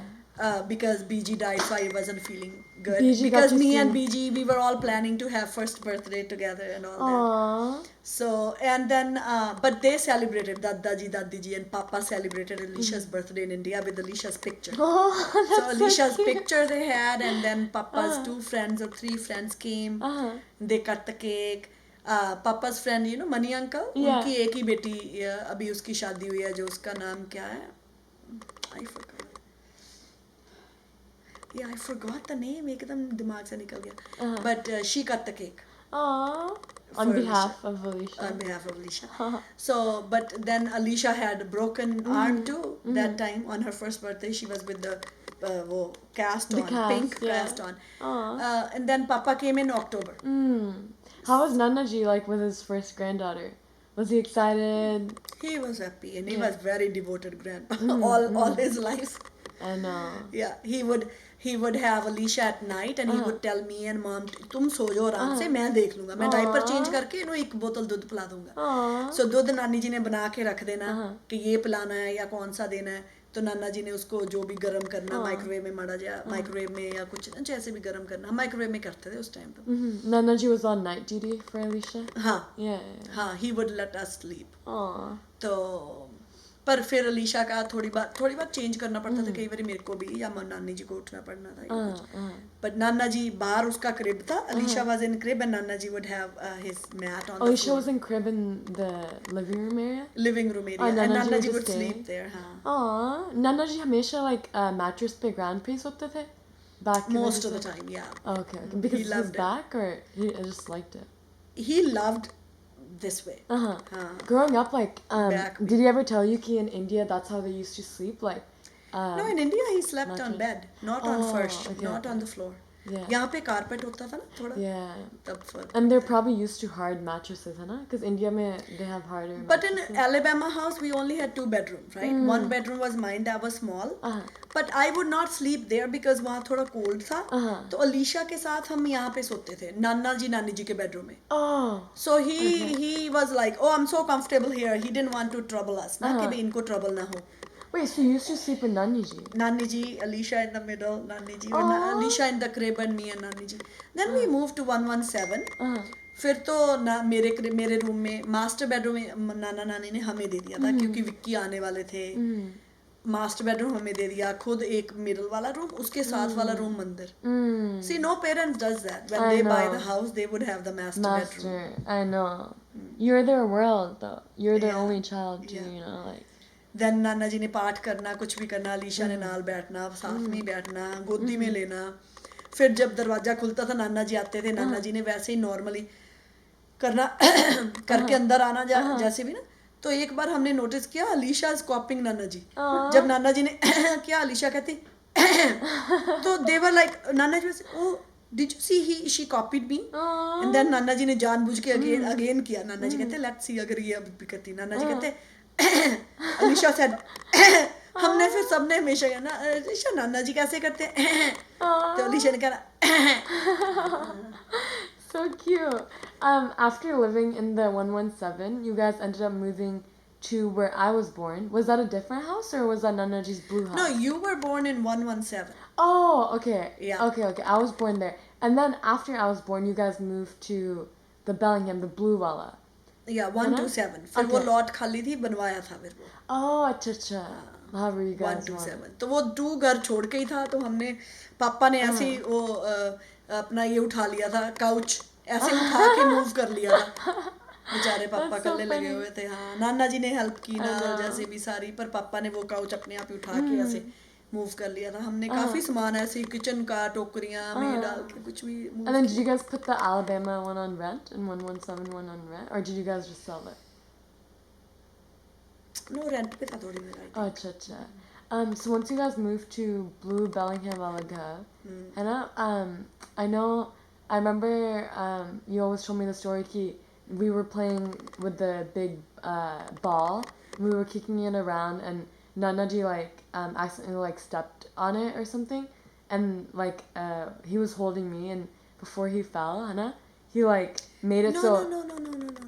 Because BG died, so I wasn't feeling good. BG got Because to me see- and BG, we were all planning to have first birthday together and all that. Aww. So, and then, but they celebrated, Dadi ji and Papa celebrated Alicia's birthday in India with Alicia's picture. Oh, So that's Alicia's so cute. picture they had, and then Papa's 2 friends or 3 friends came. They cut the cake. Papa's friend, you know, Money uncle, Yeah. उनकी एक ही बेटी अभी उसकी शादी हुई है जो उसका नाम क्या है? I forgot. Yeah, I forgot the name. एकदम दिमाग से निकल गया. But she cut the cake. Aww. For On behalf Alicia. of Alicia. On behalf of Alicia. So, but then Alicia had a broken arm too. That time on her first birthday, she was with the cast The on, cast, pink yeah. cast on. Aw. And then Papa came in October. How was Nanaji like with his first granddaughter? Was he excited? He was happy and he Yeah. was very devoted grandpa all his life. I know. Yeah, he would have Alicia at night and he would tell me and mom, तुम सो जाओ आराम से मैं देख लूंगा मैं diaper change करके इन्हें एक बोतल दूध पिला दूंगा सो दूध नानी जी ने बना के रख देना कि ये पिलाना है या कौन सा देना है तो नाना जी ने उसको जो भी गर्म करना माइक्रोवेव में मड़ा जा माइक्रोवेव में या कुछ जैसे भी गर्म करना हम माइक्रोवेव में करते थे उस टाइम पे Nanaji was on night duty for Alicia? हाँ Yeah. हाँ he would let us sleep Aw. तो पर फिर अलीशा का थोड़ी बार चेंज करना पड़ता था कई बार मेरे को भी या नानी जी को उठना पड़ना था बट नाना जी बाहर उसका क्रिब था Alicia was in crib and Nana ji would have his mat on the Alicia was in crib in the living room area? Living room area and Nana ji Nana would ji just would stay? Sleep there हां Aw. Nanaji हमेशा like mattress पे grand piece होते थे? Back in most of the days? time yeah Oh, okay. Because He of his loved it. back or he just liked it? he loved this way Growing up, like, Back did he ever tell you कि in India that's how they used to sleep? Like, no in India he slept on bed not on first okay, not okay. on the floor Yeah. यहाँ पे carpet होता था ना थोड़ा Yeah. तब फर्क And they're probably used to hard mattresses, है ना? Because India में they have harder But in mattresses. Alabama house, we only had 2 bedrooms, right? One bedroom was mine, that was small. But I would not sleep there because वहाँ थोड़ा cold था. तो अलीशा के साथ हम यहाँ पे सोते थे, नानी जी के bedroom में. Oh. So he was like, oh, I'm so comfortable here. He didn't want to trouble us, ना कि भी इनको trouble ना हो. Wait, so you used to sleep with Nani ji? Nani ji, Alicia in the middle, Nani ji, or Alicia in the crib and me and Nani ji. Then we moved to 117. फिर तो ना मेरे room में master bedroom में नाना नानी ने हमें दे दिया था क्योंकि विक्की आने वाले थे मास्टर बेडरूम हमें दे दिया खुद एक मिडिल वाला रूम उसके साथ वाला रूम मंदिर see no parents does that when I they buy know. the house they would have the master bedroom I know. You're their world, though. You're their Yeah. only child, too, Yeah. you know, like. then नाना जी ने पाठ करना कुछ भी करना अलीशा ने नाल बैठना साथ में ही बैठना गोदी में लेना फिर जब दरवाजा खुलता था नाना जी आते थे नाना जी ने वैसे ही नॉर्मली करना करके अंदर आना जैसे भी ना तो एक बार हमने नोटिस किया अलीशा इज कॉपिंग नाना जी जब नाना जी ने किया अलीशा कहती तो दे were like Nana ji oh did you see he she copied me and then Nana ji ने जानबूझ के अगेन किया नाना जी कहते लेट्स सी अगर ये अब भी करती नाना जी कहते अलीशा सेड हमने फिर सबने हमेशा कहना अलीशा नाना जी कैसे करते हैं तो अलीशा ने कहना So cute. After living in the 117, you guys ended up moving to where I was born. Was that a different house or was that Nanaji's blue house? No, you were born in 117. Oh, okay. Yeah. Okay. I was born there. And then after I was born, you guys moved to the Bellingham, the blue wala. Yeah, 127. फिर वो lot खाली थी बनवाया था फिर वो Oh, अच्छा. However you guys 127 तो वो 2 घर छोड़ के ही था तो हमने पापा ने ऐसे ही वो अपना ये उठा लिया था काउच ऐसे उठा के मूव कर लिया था बेचारे पापा कल्ले लगे हुए थे हाँ नाना जी ने हेल्प की ना जैसे भी सारी पर पापा ने वो काउच अपने आप ही उठा के ऐसे मूव कर लिया था हमने काफी सामान ऐसे किचन का टोकरियां में डाल के कुछ भी move And then did you guys put the Alabama one on rent and 117 one on rent? Or did you guys just sell it? No rent पे था थोड़ी देर Oh, अच्छा. So once you guys moved to Blue Bellingham, Alaga, I know, I remember you always told me the story ki we were playing with the big ball, and we were kicking it around, and Nanaji accidentally stepped on it or something, and he was holding me, and before he fell, he made it so. No.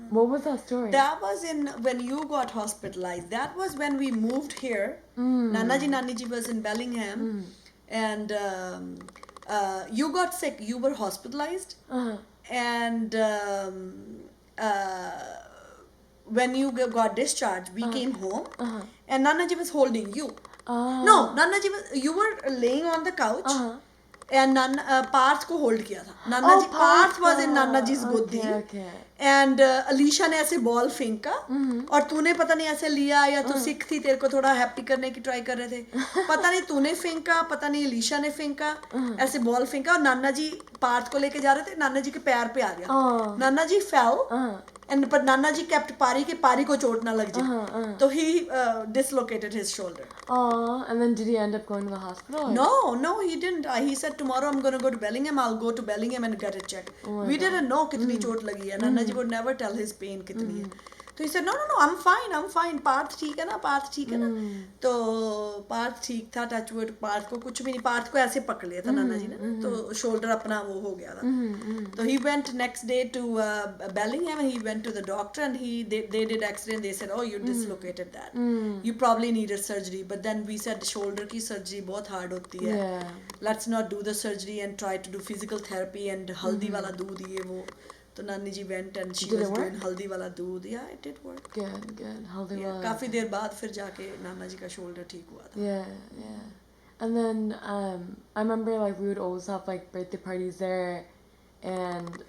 What was that story? That was when you got hospitalized. That was when we moved here. Nana ji was in Bellingham, and you got sick, you were hospitalized, and when you got discharged, we came home, and Nana ji was holding you. No, Nana ji was, you were laying on the couch, and Parth को hold किया था. Nana ji, Parth was in Nana ji's गोदी, and Alicia ने ऐसे ball फेंका, और तूने पता नहीं ऐसे लिया या तू सिख थी, तेरे को थोड़ा हैप्पी करने की ट्राई कर रहे थे, पता नहीं तूने फेंका, पता नहीं अलीशा ने फेंका, ऐसे बॉल फेंका, और नाना जी पार्थ को लेके जा रहे थे, नाना जी के पैर पे आ गया, नाना जी fell, and but Nana ji kept Pari ke Pari ko chot na lag jaye. So he dislocated his shoulder. Oh, and then did he end up going to the hospital? No, he didn't. He said tomorrow I'm going to go to Bellingham. I'll go to Bellingham and get it checked. We didn't know kitni chot lagi hai. Nana ji would never tell his pain kitni hai. So he said no, I'm fine. Parth ठीक है ना, Parth ठीक है ना. तो Parth ठीक था, touch wood. Parth को कुछ भी नहीं, Parth को ऐसे पकड़ लिया था नाना जी ने, तो shoulder अपना वो हो गया था. So he went next day to Bellingham, and he went to the doctor, and they did X-ray, and they said, oh, you dislocated that. You probably needed surgery. But then we said shoulder की surgery बहुत hard होती है. Let's not do the surgery and try to do physical therapy and हल्दी वाला दूध ये वो. तो नानी जी went and she was doing हल्दी वाला दूध. Yeah, it did work. Good. हल्दी वाला. काफी देर बाद फिर जाके नाना जी का shoulder ठीक हुआ था. Yeah. And then I remember like we would always have like birthday parties there, and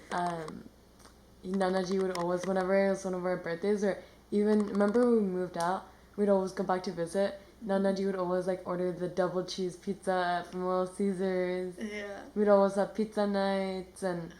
Nana ji would always, whenever it was one of our birthdays, or even remember when we moved out, we'd always go back to visit. Nana ji would always like order the double cheese pizza from Little Caesars. Yeah. We'd always have pizza nights, and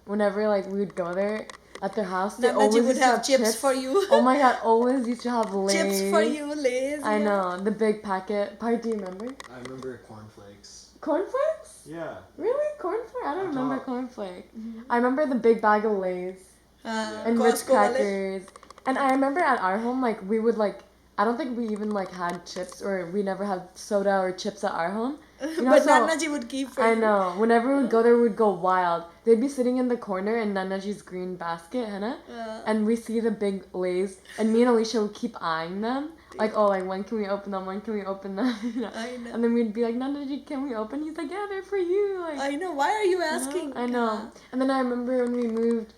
whenever like we would go there at their house, they Nana always ji would used to have chips for you. Oh my god, always used to have Lay's. Chips for you, Lay's. I know, the big packet. Part, do you remember? I remember cornflakes. Cornflakes? Yeah. Really? Cornflakes? I don't remember cornflakes. I remember the big bag of Lay's and Ritz crackers. And I remember at our home, like we would like, I don't think we even like had chips, or we never had soda or chips at our home. You know, but so, Nana ji would keep for you. I know. Whenever we would go there, we'd go wild. They'd be sitting in the corner in Nana ji's green basket, Hannah, and we see the big Lay's, and me and Alicia would keep eyeing them. Like, oh, like, when can we open them? When can we open them? You know? I know. And then we'd be like, Nana ji, can we open? He's like, yeah, they're for you. Like, I know. Why are you asking? I know. And then I remember when we moved.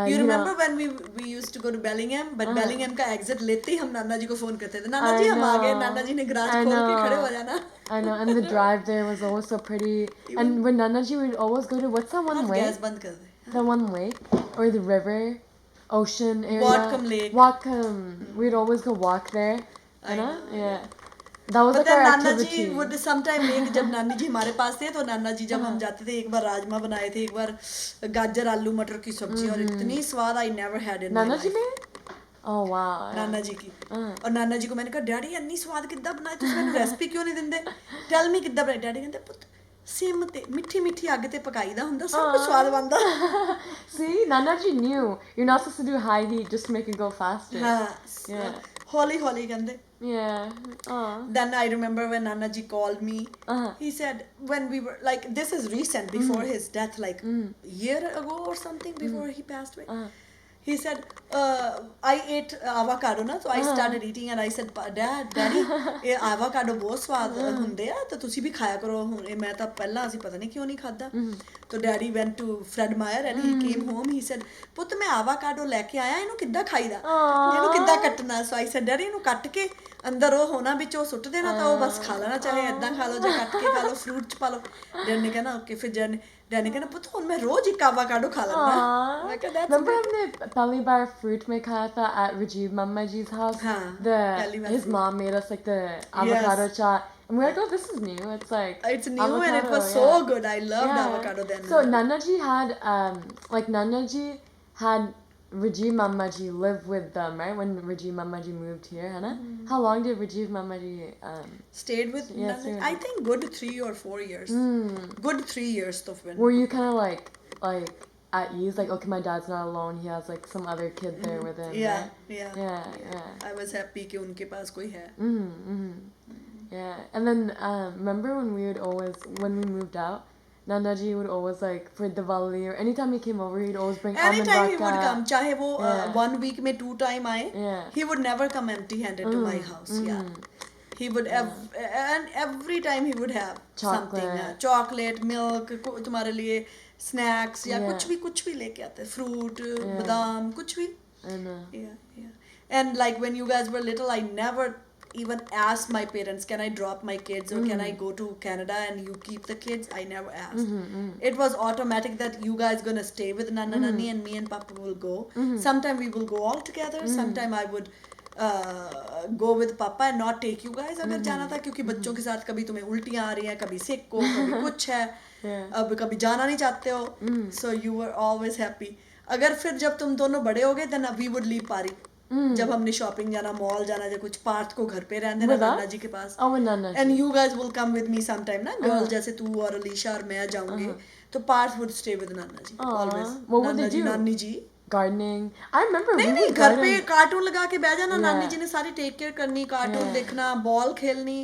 You remember when we used to go to Bellingham, but Bellingham का exit लेते ही हम नाना जी को phone करते थे. नाना जी हम आ गए. नाना जी ने garage खोल के खड़े हो जाना. I know, and the drive there was always so pretty. And when Nana ji would always go to, what's that one lake? gas बंद कर दे. The one lake or the river, ocean area. Whatcom Lake. Whatcom. We'd always go walk there. I know. Yeah. That was but like our Nana activity. Ji would sometime make, जब नानी जी हमारे पास थे तो नाना जी जब हम जाते थे, एक बार राजमा बनाए थे, एक बार गाजर आलू मटर की सब्जी, और इतनी स्वाद I never had in my life. Nana ji made? Oh wow. नाना जी की. और नाना जी को मैंने कहा डैडी इतनी स्वाद किद्दां बनाई तुसीं मैनूं रेसिपी क्यों नहीं दिंदे? टेल मी किद्दां बनाई? डैडी कहंदे पुੱਤ सिम ते मिठी अग ते पकाईदा हुंदा सब कुछ स्वाद बनदा. See, Nana ji knew. You're not supposed to do high heat just to make it go faster. Yeah. Holi कहंदे. Yeah. Then I remember when Nana ji called me. He said when we were like, this is recent, before his death, like year ago or something, before he passed away. He said, I ate avocado na, so I started eating, and I said, Daddy, ये avocado बहुत स्वाद हुंदे आ, तो तुसी भी खाया करो. मैं तो पहला असी पता नहीं क्यों नहीं खादा. तो Daddy went to Fred Meyer, and he came home. He said, पुत्त मैं avocado लेके आया, इनू किद्दां खाईदा? इनू किद्दां कटना? So I said, Daddy, इनू कट के अंदर वो होना बिच वो सुट देना, तो वो बस खा लेना, चाहे इदां खा लो, चाहे कट के खा लो, फ्रूट च पा लो. Daddy ने कहना ओके. फिर Daddy कहना पुत्त हुन मैं रोज एक avocado खा लेना. मैं कहा Remember हमने पहली बार fruit में खाया था at Rajiv Mamma ji's house? His mom made us like the avocado shot. And we're like, oh, this is new. It's like it's new avocado, and it was so good. I loved avocado then. So Nana ji had Nana ji had Rajiv Mamma ji live with them, right? When Rajiv Mamma ji moved here, Hannah? How long did Rajiv Mamma ji stayed with Nana? I think good 3 or 4 years. Good 3 years to win. Were you kind of like at ease, like, okay, my dad's not alone, he has like some other kid there with him? Yeah, right? I was happy कि उनके पास कोई है. Yeah, and then remember when when we moved out, Nana ji would always like for Diwali or anytime he came over, he'd always bring almond anytime he vodka. would come, चाहे वो 1 week में 2 time आए, he would never come empty handed to my house. he would have, and every time he would have something, Chocolate. chocolate, milk, तुम्हारे लिए snacks या Yeah. कुछ भी लेके आते, fruit, बादाम, कुछ भी. I know. Yeah. And like when you guys were little, I never even asked my parents, can I drop my kids or can I go to Canada and you keep the kids? I never asked. It was automatic that you guys gonna stay with Nana Nani and me and Papa will go. Sometime we will go all together. Sometime I would go with Papa and not take you guys अगर जाना था, क्योंकि बच्चों के साथ कभी तुम्हें उल्टियाँ आ रही हैं, कभी sick हो, कभी कुछ है, अब कभी जाना नहीं चाहते हो. So you were always happy. अगर फिर जब तुम दोनों बड़े हो गए then we would leave Pari. जब हमने शॉपिंग जाना, मॉल जाना, या कुछ पार्थ को घर पे रहने देना नाना जी के पास. Oh, with Nana. And you guys will come with me sometime ना, girls जैसे तू और अलीशा और मैं जाऊंगे, तो Partha would stay with Nana ji always. What would Nana they ji, do? नानी जी. Gardening. I remember नहीं we नहीं, would घर पे garden. कार्टून लगा के बैठ जाना, Yeah. नानी जी ने सारी टेक केयर करनी, कार्टून देखना, बॉल खेलनी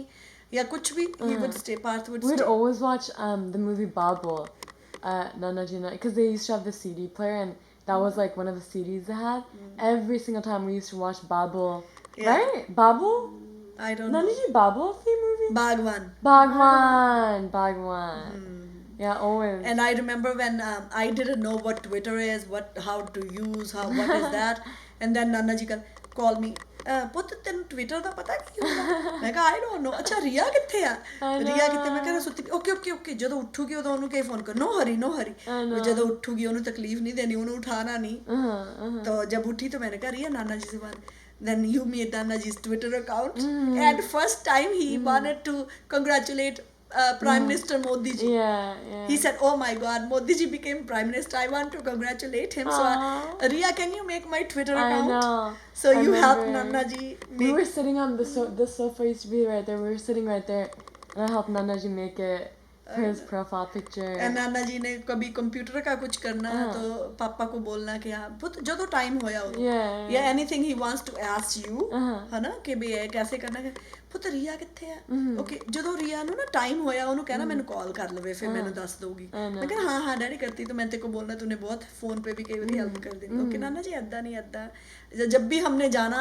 या कुछ भी. He would stay, Parth would We'd stay. always watch the movie Babel at Nana Ji, because they used to have the CD player, and that was like one of the CDs they had. Every single time we used to watch Babel. Yeah. Right? Babel? I don't Nana know. Ji Babel the movie? Bagwan. Bhagwan. Yeah, always. And I remember when I didn't know what Twitter is, how to use, what is that, and then Nana ji call me. पुत तेन Twitter ਦਾ ਪਤਾ ਕੀ ਹੁੰਦਾ? ਮੈਂ ਕਿਹਾ I don't know. ਅੱਛਾ ਰੀਆ ਕਿੱਥੇ ਆ? ਰੀਆ ਕਿੱਥੇ? ਮੈਂ ਕਿਹਾ ਸੁੱਤੀ. ਓਕੇ ਜਦੋਂ ਉੱਠੂਗੀ ਉਦੋਂ ਉਹਨੂੰ ਕਹੇ ਫੋਨ ਕਰ. No hurry. ਜਦੋਂ ਉੱਠੂਗੀ ਉਹਨੂੰ ਤਕਲੀਫ ਨਹੀਂ ਦੇਣੀ, ਉਹਨੂੰ ਉਠਾਣਾ ਨਹੀਂ. तो जब उठी तो मैंने कहा रिया नाना जी से बात. Then you made Nana ji's Twitter account, and first time he wanted to congratulate Prime Minister Modi ji. Yeah. He said, "Oh my God, Modi ji became Prime Minister. I want to congratulate him." So, Riya, can you make my Twitter account? I know. So I you helped remember. Nana ji. We were sitting on the sofa used to be right there. We were sitting right there, and I helped Nana Ji make it for his profile picture. And नाना जी ने कभी computer का कुछ करना तो पापा को बोलना कि हाँ जो तो टाइम होया हो या anything he wants to ask you है ना कि भी ये कैसे करना है ਪੁੱਤ ਰੀਆ ਕਿੱਥੇ ਆ ਓਕੇ ਜਦੋਂ ਰੀਆ ਨੂੰ ਨਾ ਟਾਈਮ ਹੋਇਆ ਉਹਨੂੰ ਕਹਿਣਾ ਮੈਨੂੰ ਕਾਲ ਕਰ ਲਵੇ ਫਿਰ ਮੈਨੂੰ ਦੱਸ ਦਊਗੀ ਮੈਂ ਕਿਹਾ ਹਾਂ ਡੈਡੀ करती तो मैं तेरे को बोलना तूने बहुत फोन पे भी कई बार हेल्प कर दी ओके नाना जी ऐदा नहीं ऐदा जब भी हमने जाना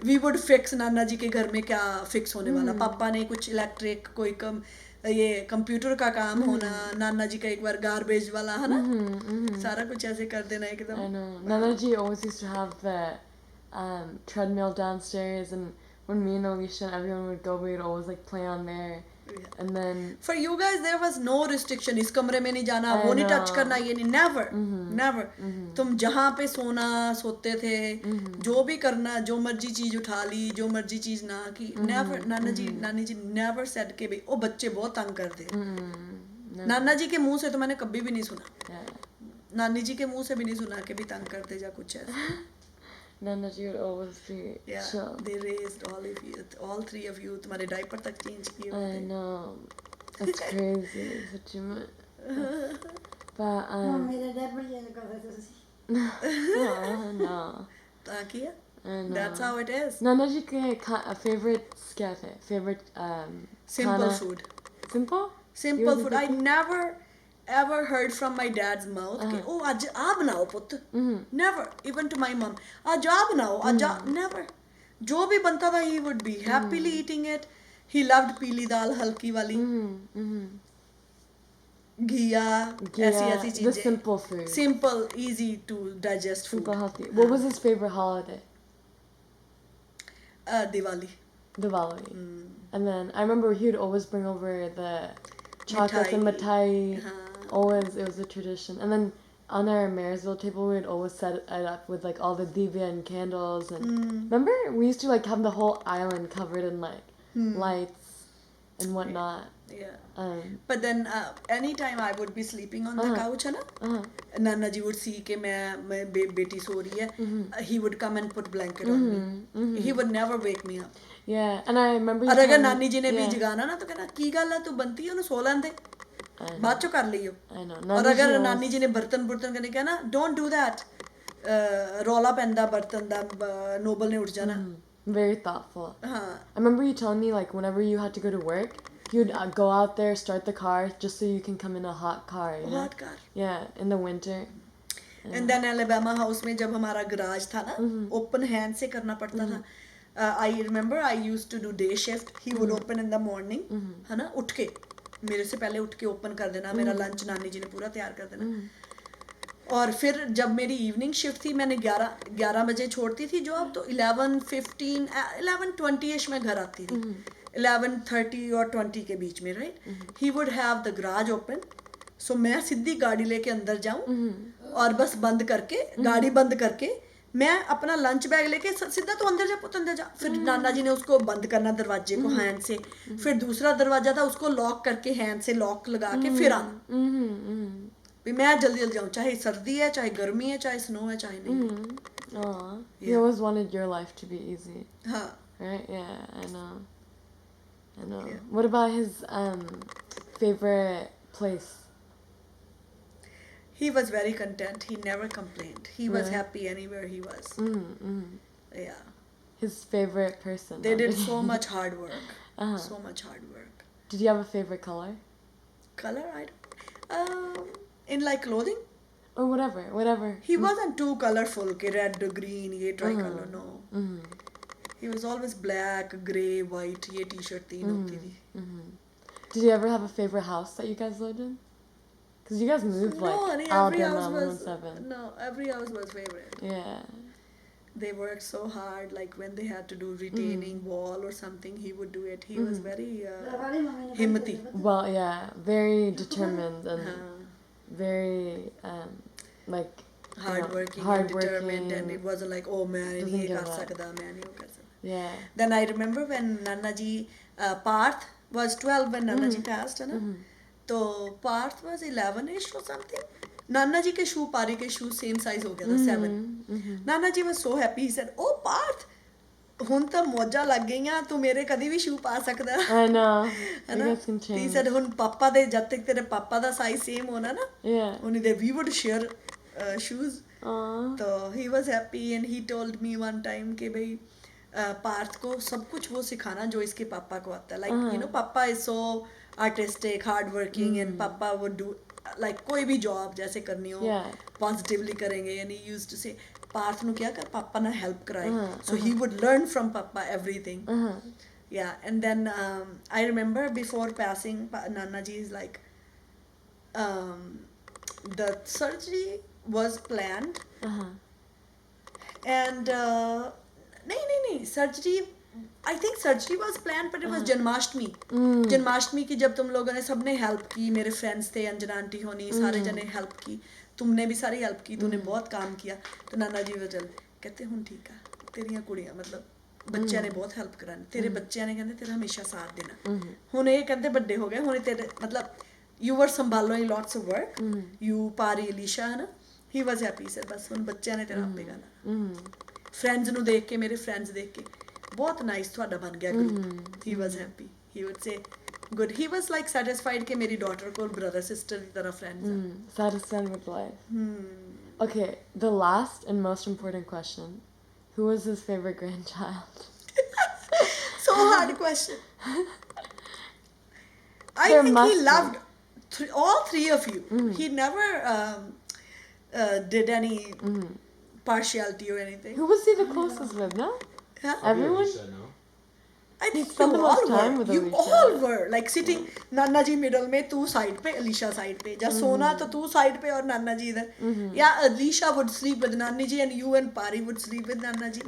वी वुड फिक्स नाना जी के घर में क्या फिक्स होने वाला पापा ने कुछ इलेक्ट्रिक कोई ये कंप्यूटर का काम होना नाना जी का एक बार गार्बेज वाला है ना सारा कुछ ऐसे कर देना एकदम Nana Ji always used to have the treadmill downstairs, and when me and Alicia and everyone would go, we would always like play on there. And then for you guys there was no restriction इस कमरे में नहीं जाना वो नहीं touch करना ये नहीं never तुम जहाँ पे सोते थे जो भी करना जो मर्जी चीज उठा ली जो मर्जी चीज ना की never नानी जी never said के भाई ओ बच्चे बहुत तंग करते नाना जी के मुंह से तो मैंने कभी भी नहीं सुना नानी जी के मुंह से भी नहीं सुना कि भी तंग करते जा कुछ ऐसा Nana Ji would always be chill. They raised all three of you तुम्हारे डायपर तक चेंज किए I know. That's crazy. What you meant. But मेरा डायपर चेंज कर रहे थे no. ताकि that's how it is. Nana Ji ke favorite क्या है? Favorite Simple खाना? food. Simple food. I never ever heard from my dad's mouth कि ओ आज आ बनाओ पुत never even to my mom आज आ बनाओ आज never जो भी बनता था he would be happily eating it. He loved पीली दाल हल्की वाली घिया ऐसी चीजें the simple food, simple easy to digest food. simple healthy. What was his favorite holiday? Diwali. And then I remember he would always bring over the chocolates and mithai. Always, it was a tradition. And then on our Marysville table, we would always set it up with like all the diya and candles. And remember, we used to like have the whole island covered in like lights and whatnot. Yeah. But then anytime I would be sleeping on the couch, है ना? Nana ji would see कि मैं बेटी सो रही है. He would come and put blanket on me. He would never wake me up. Yeah, and I remember. और अगर नानी जी ने भी जगाना ना तो कहना की गल है तू बनती है उन्हें सो लेंदे बाद चो कर लियो. और अगर नानी जी ने बर्तन करने कहना don't do that रौला पैंदा बर्तन दा नोबल ने उठ जाना. Very thoughtful. I remember you telling me like whenever you had to go to work, you'd go out there, start the car just so you can come in a hot car. You know? Hot car. Yeah, in the winter. And then Alabama house में जब हमारा garage था ना open hand से करना पड़ता था I remember I used to do day shift. He would open in the morning, है ना, उठ के मेरे से पहले उठ के ओपन कर देना, मेरा लंच नानी जी ने पूरा तैयार कर देना. और फिर जब मेरी इवनिंग शिफ्ट थी, मैंने 11 बजे छोड़ती थी जॉब, तो 11:15 11:20 मैं घर आती थी. 11:30 और 20 के बीच में, right. He would have the garage open, so मैं सीधी गाड़ी लेके अंदर जाऊं और बस बंद करके, गाड़ी बंद करके मैं अपना लंच बैग लेके सीधा तो अंदर जा, पुत अंदर जा. फिर नाना जी ने उसको बंद करना दरवाजे को हैंड से, फिर दूसरा दरवाजा था उसको लॉक करके हैंड से लॉक लगा के फिर आना. भी मैं जल्दी जल्दी जाऊँ, चाहे सर्दी है, चाहे गर्मी है, चाहे स्नो है, चाहे नहीं. Aw. You always wanted your life to be easy, हाँ. right? Yeah, I know. I know. Yeah. What about his favorite place? He was very content. He never complained. He was Really? happy anywhere he was. Yeah. His favorite person. They did obviously. so much hard work. Uh-huh. So much hard work. Did you have a favorite color? Color, I don't. In like clothing? Or whatever. He wasn't too colorful. Ke red, green, ye tricolor. No. He was always black, grey, white. Ye t-shirt teen hoti thi. Did you ever have a favorite house that you guys lived in? Because you guys moved No, like every Alabama house was 117. no. Every house was favorite. Yeah. They worked so hard. Like when they had to do retaining wall or something, he would do it. He was very himmati. Well, yeah. Very determined and very like Hardworking, and hardworking. determined, and it wasn't like, oh man, Doesn't ये give कर up. सकता, मैं नहीं कर सकता. Yeah. Then I remember when Nana ji, Parth was 12 when Nana ji passed, है ना? तो Parth was 11ish or something. Nana ji के shoe, Pari के shoe same size हो गया था, 7. Nana ji was so happy. He said, oh Parth, ਹੁਣ ਤਾਂ ਮੌਜਾਂ ਲੱਗ ਗਈਆਂ, ਤੂੰ ਮੇਰੇ ਕਦੀ ਵੀ ਸ਼ੂ ਪਾ ਸਕਦਾ. I know. ਹੈ You ਨਾ? guys can He change. said ਹੁਣ ਪਾਪਾ ਦੇ, ਜਦ ਤੱਕ ਤੇਰੇ ਪਾਪਾ ਦਾ ਸਾਈਜ਼ ਸੇਮ ਹੋਣਾ ਨਾ, Yeah. only they we would share shoes. Aw. तो he was happy and he told me one time कि भाई पार्थ को सब कुछ वो सिखाना जो इसके पापा को आता है. Like you know, पापा is so artistic, hard working, and पापा would do like कोई भी job जैसे करनी हो Yeah. positively करेंगे. And he used to say Partha नु क्या कर, पापा ना help कराए. So he would learn from papa everything. Yeah. And then I remember before passing, Nana ji is like, the surgery was planned. And नहीं surgery, I think surgery was planned, but it was Janmashtami. Janmashtami की जब तुम लोगों ने सबने help की, मेरे friends थे, अंजना आंटी होनी, सारे जने help की, तुमने भी सारी help की, तूने बहुत काम किया. तो नाना जी वो चल कहते हुन ठीक है, तेरियां कुड़ियां मतलब बच्चों ने बहुत help करानी, तेरे बच्चों ने कहते तेरा हमेशा साथ देना. हुन ये कहते बड़े हो गए, हुन तेरे मतलब you were संभालोing lots of work. You Pari Elisha है ना, he was happy. Said बस हुन बच्चों ने तेरा आपे गाना. Friends नु देख के, मेरे friends देख के बहुत nice ਤੁਹਾਡਾ बन गया group. He was happy. He would say good. He was like satisfied कि मेरी daughter को brother sister की तरह friends हैं. Satisfied with life. Okay, the last and most important question. Who was his favorite grandchild? So hard question. I There think must he be. loved all three of you. He never did any partiality or anything. Who was he the closest with, no? Huh? Everyone? Alicia, no? I think spent you the most all time were. with You Alicia. all were like sitting. Nana ji middle में, तू side पे, Alicia side पे. जब सोना तो तू side पे और नाना जी इधर. Yeah, Alicia would sleep with Nani ji and you and Pari would sleep with Nana ji.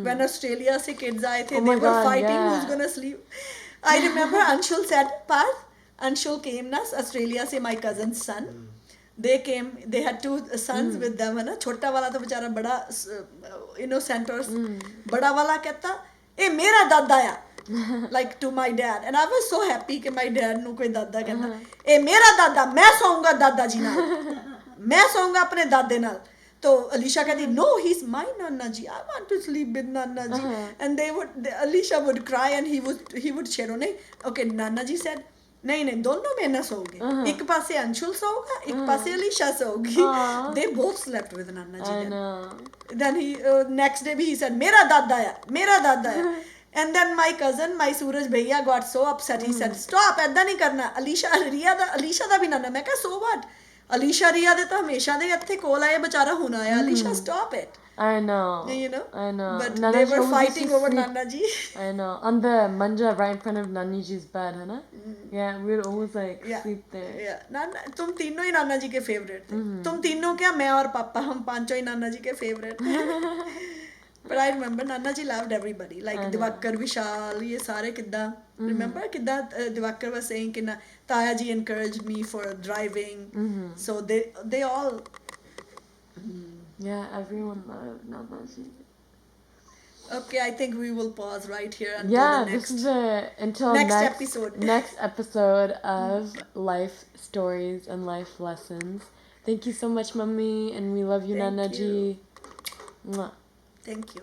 When Australia से kids आए थे, Oh they my were God, fighting yeah. who's gonna sleep. I remember Anshul said, Parth, Anshul came ना Australia से, my cousin's son. They came, they had two sons with them, है ना. छोटा वाला तो बेचारा बड़ा innocent और बड़ा वाला कहता, ए मेरा दादा या. Like to my dad, and I was so happy कि my dad नु कोई दादा कहता, ए मेरा दादा, मैं सोऊंगा दादाजी नाल, मैं सोऊंगा अपने दादे नाल. तो Alicia कहती, no, he's my Nana ji, I want to sleep with Nana ji. And Alicia would cry and he would share. नहीं, okay, Nana ji said, नहीं दोनों में ना सोओगे, एक पासे अंशुल सोओगा, एक पासे Alicia सोओगी. They both slept with Nana ji. I then. know. Then he next day he said मेरा दादा या, मेरा दादा या. And then my cousin, my Suraj bhaiya got so upset. He said, stop, ऐदा नहीं करना. Alicia दा भी नाना. मैं कहा so what? Alicia Riya दे तो हमेशा दे इत्थे कोल आए, बेचारा हुन आया. Alicia, stop it. I know. You know? I know. But Nana they ji were always used to fighting over sleep- Nanaji. I know. On the manja right in front of Naniji's bed, है ना? Yeah, we would always like Yeah. sleep there. Yeah. तुम तीनों ही नाना जी के favourite थे. तुम तीनों क्या, मैं और पापा, हम पांचों ही नाना जी के फेवरेट थे. But I remember Nana ji loved everybody. Like I know. Diwakar, Vishal, ये सारे किद्दा. Remember किद्दा Diwakar was saying कि ना Taya ji encouraged me for driving. So they all. Yeah, everyone loved Nanaji. Okay, I think we will pause right here until Yeah, the next. this is until next next episode. next episode of life stories and life lessons. Thank you so much, Mummy, and we love you, Thank Nanaji. Mwah. Thank you.